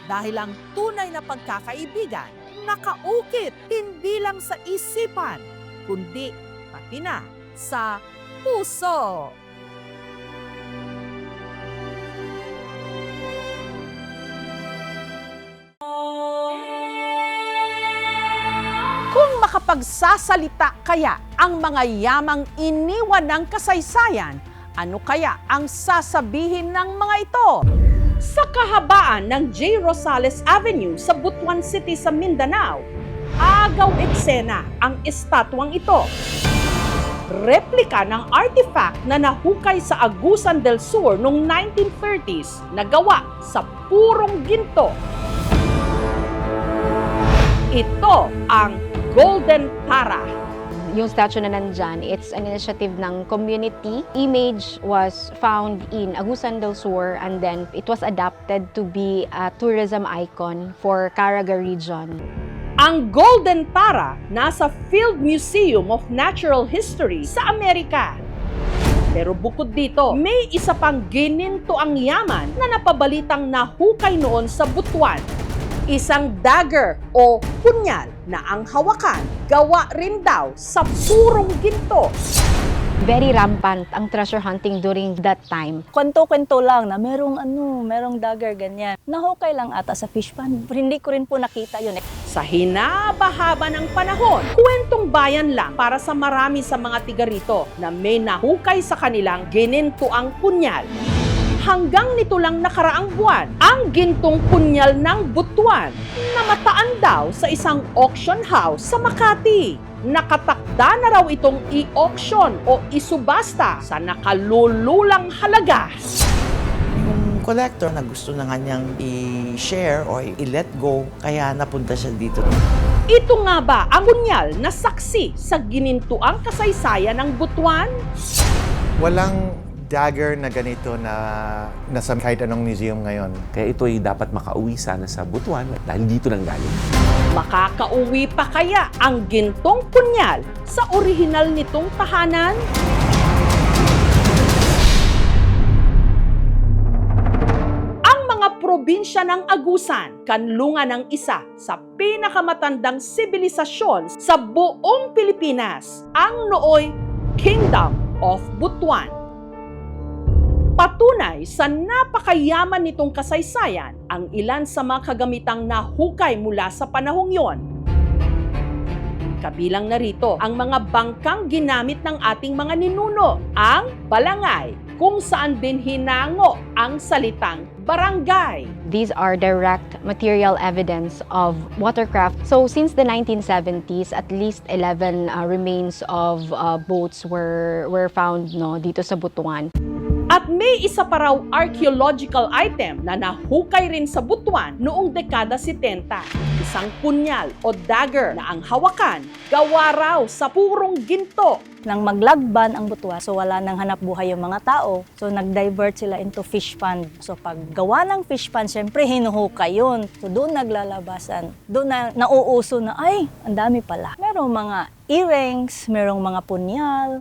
S1: Dahil ang tunay na pagkakaibigan, nakaukit hindi lang sa isipan, kundi pati na sa puso. Kung makapagsasalita kaya ang mga yamang iniwan ng kasaysayan, ano kaya ang sasabihin ng mga ito? Sa kahabaan ng J. Rosales Avenue sa Butuan City sa Mindanao, agaw eksena ang estatwang ito. Replika ng artifact na nahukay sa Agusan del Sur noong 1930s na gawa sa purong ginto. Ito ang Golden Tara.
S22: Yung statue na nandyan, it's an initiative ng community. Image was found in Agusan del Sur and then it was adapted to be a tourism icon for Caraga region.
S1: Ang Golden Tara nasa Field Museum of Natural History sa Amerika. Pero bukod dito, may isa pang ginintoang yaman na napabalitang nahukay noon sa Butuan. Isang dagger o punyal na ang hawakan, gawa rin daw sa purong ginto.
S22: Very rampant ang treasure hunting during that time.
S5: Kwento-kwento lang na merong dagger ganyan. Nahukay lang ata sa fish pond. Hindi ko rin po nakita yun.
S1: Sa hinaba-haba ng panahon, kwentong bayan lang para sa marami sa mga tiga rito na may nahukay sa kanilang ginintoang punyal. Hanggang nito lang nakaraang buwan, ang gintong punyal ng Butuan namataan daw sa isang auction house sa Makati. Nakatakda na raw itong i-auction o isubasta sa nakalululang halaga.
S6: Yung collector na gusto na nga niyang i-share o i-let go, kaya napunta siya dito.
S1: Ito nga ba ang punyal na saksi sa ginintuang kasaysayan ng Butuan?
S7: Walang dagger na ganito na nasa kahit anong museum ngayon.
S9: Kaya ito'y dapat makauwi sana sa Butuan dahil dito nang galing.
S1: Makakauwi pa kaya ang gintong punyal sa orihinal nitong tahanan? Ang mga probinsya ng Agusan, kanlungan ng isa sa pinakamatandang sibilisasyon sa buong Pilipinas, ang nooy Kingdom of Butuan. Patunay sa napakayaman nitong kasaysayan ang ilan sa mga kagamitang nahukay mula sa panahong yon. Kabilang narito ang mga bangkang ginamit ng ating mga ninuno, ang balangay, kung saan din hinango ang salitang barangay.
S22: These are direct material evidence of watercraft. So since the 1970s, at least 11 remains of boats were found dito sa Butuan.
S1: At may isa pa raw archaeological item na nahukay rin sa Butuan noong dekada 70. Isang punyal o dagger na ang hawakan, gawa raw sa purong ginto.
S5: Nang maglagban ang Butuan, so wala nang hanap buhay yung mga tao. So nag-divert sila into fish pond. So pag gawa ng fish pond, syempre hinuhukay yun. So doon naglalabasan. Doon na nauuso na, ay, ang dami pala. Merong mga earrings, merong mga punyal.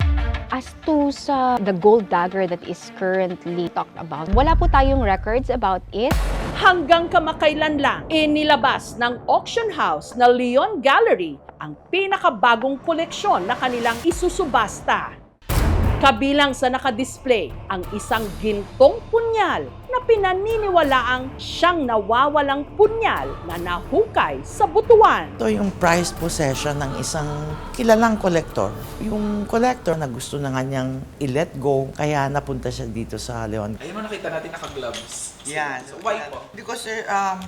S22: As to sa the gold dagger that is currently talked about, wala po tayong records about it.
S1: Hanggang kamakailan lang, inilabas ng auction house na Leon Gallery ang pinakabagong koleksyon na kanilang isusubasta. Kabilang sa nakadisplay ang isang gintong punyal na pinaniniwalaang siyang nawawalang punyal na nahukay sa Butuan.
S6: Ito yung prized possession ng isang kilalang collector. Yung collector na gusto na nga niyang i-let go, kaya napunta siya dito sa Leon.
S16: Ayun mo nakita natin naka-gloves.
S6: Yan.
S16: So, why po?
S6: Because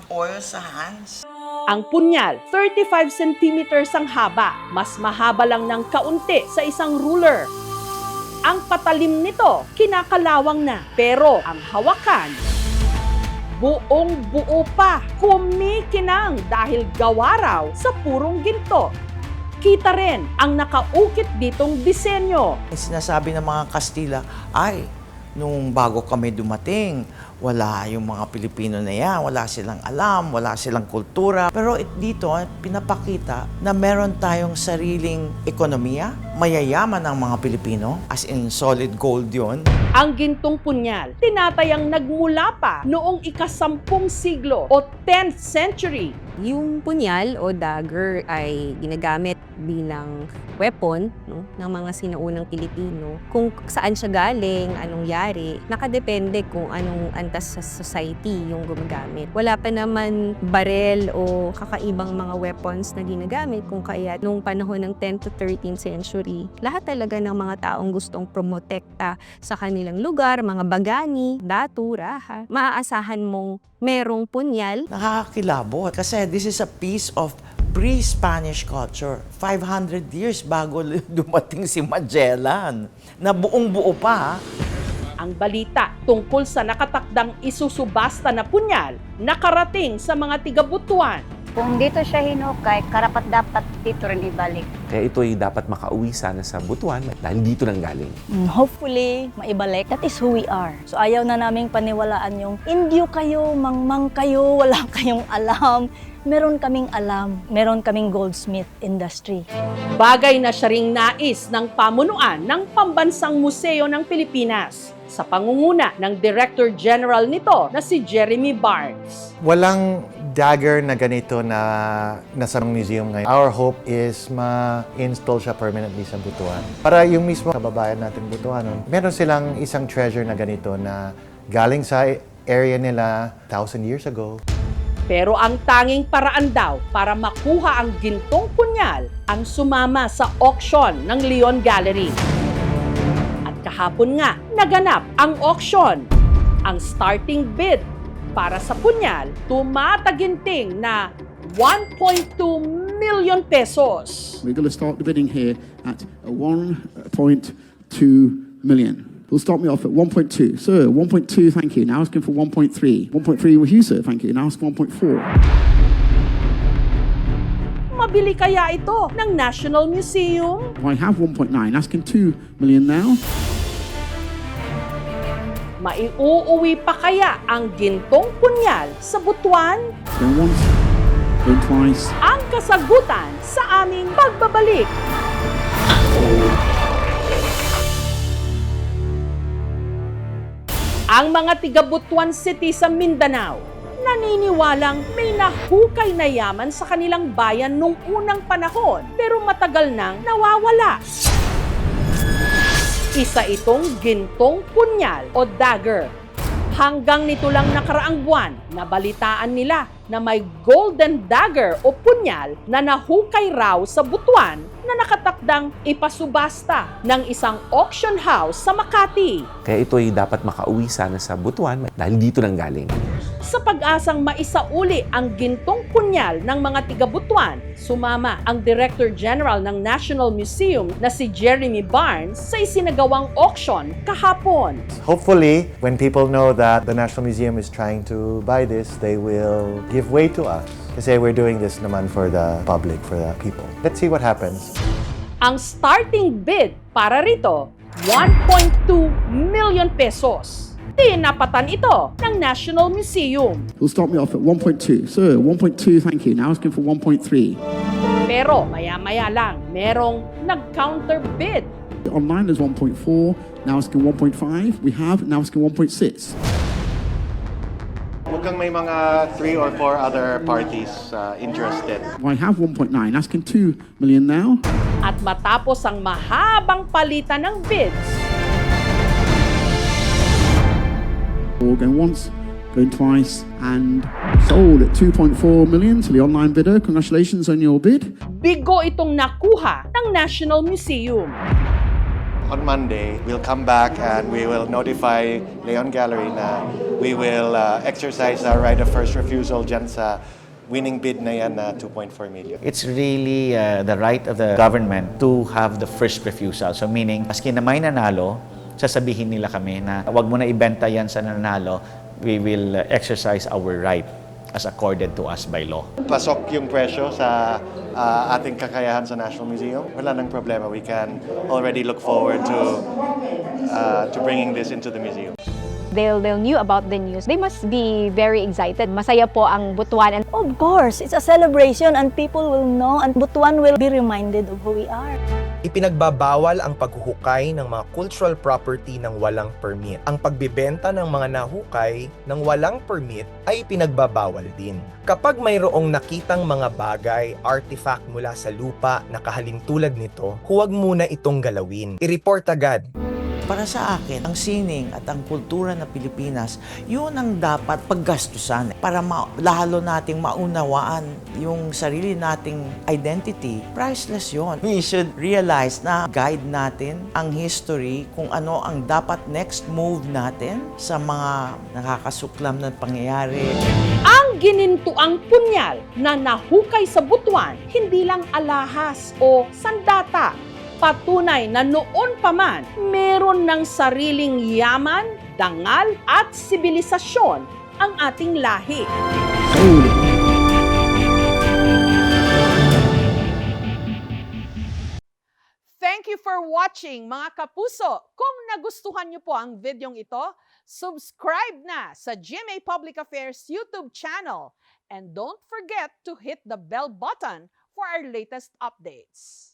S6: oil sa hands.
S1: Ang punyal, 35 centimeters ang haba, mas mahaba lang ng kaunti sa isang ruler. Ang patalim nito, kinakalawang na, pero ang hawakan, buong buo pa, kumikinang dahil gawa raw sa purong ginto. Kita rin ang nakaukit ditong disenyo.
S6: Sinasabi ng mga Kastila, ay, nung bago kami dumating, wala yung mga Pilipino na yan, wala silang alam, wala silang kultura. Pero dito, pinapakita na meron tayong sariling ekonomiya, mayayaman ang mga Pilipino, as in solid gold yun.
S1: Ang gintong punyal, tinatayang nagmula pa noong ika-10 siglo o 10th century.
S25: Yung punyal o dagger ay ginagamit bilang weapon ng mga sinaunang Pilipino. Kung saan siya galing, anong yari, nakadepende kung anong antas sa society yung gumagamit. Wala pa naman barel o kakaibang mga weapons na ginagamit, kung kaya nung panahon ng 10th to 13th century, lahat talaga ng mga taong gustong promotekta sa kanilang lugar, mga bagani, datu, raha, maaasahan mong merong punyal.
S6: Nakakakilabot kasi this is a piece of pre-Spanish culture. 500 years bago dumating si Magellan, na buong-buo pa.
S1: Ang balita tungkol sa nakatakdang isusubasta na punyal nakarating sa mga tiga-Butuan.
S26: Kung dito siya hinukay, karapat-dapat dito rin ibalik.
S9: Kaya ito'y dapat makauwi sana sa Butuan dahil dito nang galing.
S5: Hopefully, maibalik. That is who we are. So ayaw na naming paniwalaan yung Indio kayo, mangmang kayo, wala kayong alam. Meron kaming alam, meron kaming goldsmith industry.
S1: Bagay na siya ring nais ng pamunuan ng Pambansang Museo ng Pilipinas sa pangunguna ng Director General nito na si Jeremy Barnes.
S7: Walang dagger na ganito na nasa museum ngayon. Our hope is ma-install siya permanently sa Butuan. Para yung mismo kababayan natin Butuan, meron silang isang treasure na ganito na galing sa area nila 1,000 years ago.
S1: Pero ang tanging paraan daw para makuha ang gintong punyal ang sumama sa auction ng Leon Gallery. At kahapon nga, naganap ang auction. Ang starting bid para sa punyal, tumataginting na 1.2 million pesos.
S3: We're going to start the bidding here at 1.2 million. We'll start me off at 1.2. Sir, 1.2, thank you. Now asking for 1.3. 1.3 with you, sir, thank you. Now asking 1.4.
S1: Mabili kaya ito ng National Museum?
S3: I have 1.9, asking 2 million now.
S1: Maiuuwi pa kaya ang gintong punyal sa Butuan?
S3: Going once, going twice.
S1: Ang kasagutan sa aming pagbabalik. Ang mga tiga Butuan City sa Mindanao, naniniwalang may nahukay na yaman sa kanilang bayan nung unang panahon pero matagal nang nawawala. Isa itong gintong punyal o dagger. Hanggang nito lang nakaraang buwan, nabalitaan nila na may golden dagger o punyal na nahukay raw sa Butuan na nakatakdang ipasubasta ng isang auction house sa Makati.
S9: Kaya ito ay dapat makauwi sana sa Butuan dahil dito nang galing.
S1: Sa pag-asang maisauli ang gintong punyal ng mga tiga-Butuan, sumama ang Director General ng National Museum na si Jeremy Barnes sa isinagawang auction kahapon.
S7: Hopefully, when people know that the National Museum is trying to buy this, they will give way to us. Kasi we're doing this naman for the public, for the people. Let's see what happens.
S1: Ang starting bid para rito, 1.2 million pesos. Tinapatan ito ng National Museum.
S3: We'll start me off at 1.2. Sir, 1.2, thank you. Now asking for 1.3.
S1: Pero maya-maya lang, merong nag-counter bid.
S3: Online is 1.4, now asking 1.5. We have, now asking 1.6.
S7: Mukhang may mga 3 or 4 other parties interested.
S3: I have 1.9, asking 2 million now.
S1: At matapos ang mahabang palitan ng bids,
S3: Going once, going twice, and sold at 2.4 million to the online bidder. Congratulations on your bid.
S1: bigo itong nakuha ng National Museum.
S7: On Monday, we'll come back and we will notify Leon Gallery na we will exercise our right of first refusal dyan sa winning bid na yan na 2.4 million.
S10: It's really the right of the government to have the first refusal. So meaning, maski na may nanalo, sasabihin nila kami na wag mo na ibenta yan sa nanalo, we will exercise our right as accorded to us by law.
S7: Pasok yung presyo sa ating kakayahan sa National Museum. Wala nang problema. We can already look forward to bringing this into the museum.
S22: They'll knew about the news. They must be very excited. Masaya po ang Butuan. And
S5: of course, it's a celebration and people will know and Butuan will be reminded of who we are.
S11: Ipinagbabawal ang paghuhukay ng mga cultural property ng walang permit. Ang pagbibenta ng mga nahukay ng walang permit ay pinagbabawal din. Kapag mayroong nakitang mga bagay, artifact mula sa lupa na kahalintulad nito, huwag muna itong galawin. I-report agad.
S6: Para sa akin, ang sining at ang kultura ng Pilipinas, yun ang dapat paggastusan para lalo nating maunawaan yung sarili nating identity. Priceless yun. We should realize na guide natin ang history kung ano ang dapat next move natin sa mga nakakasuklam na pangyayari.
S1: Ang ginintuang punyal na nahukay sa Butuan, hindi lang alahas o sandata. Patunay na noon pa man, meron ng sariling yaman, dangal at sibilisasyon ang ating lahi. Thank you for for watching, mga kapuso. Kung nagustuhan niyo po ang videong ito, subscribe na sa GMA Public Affairs YouTube channel. And don't forget to hit the bell button for our latest updates.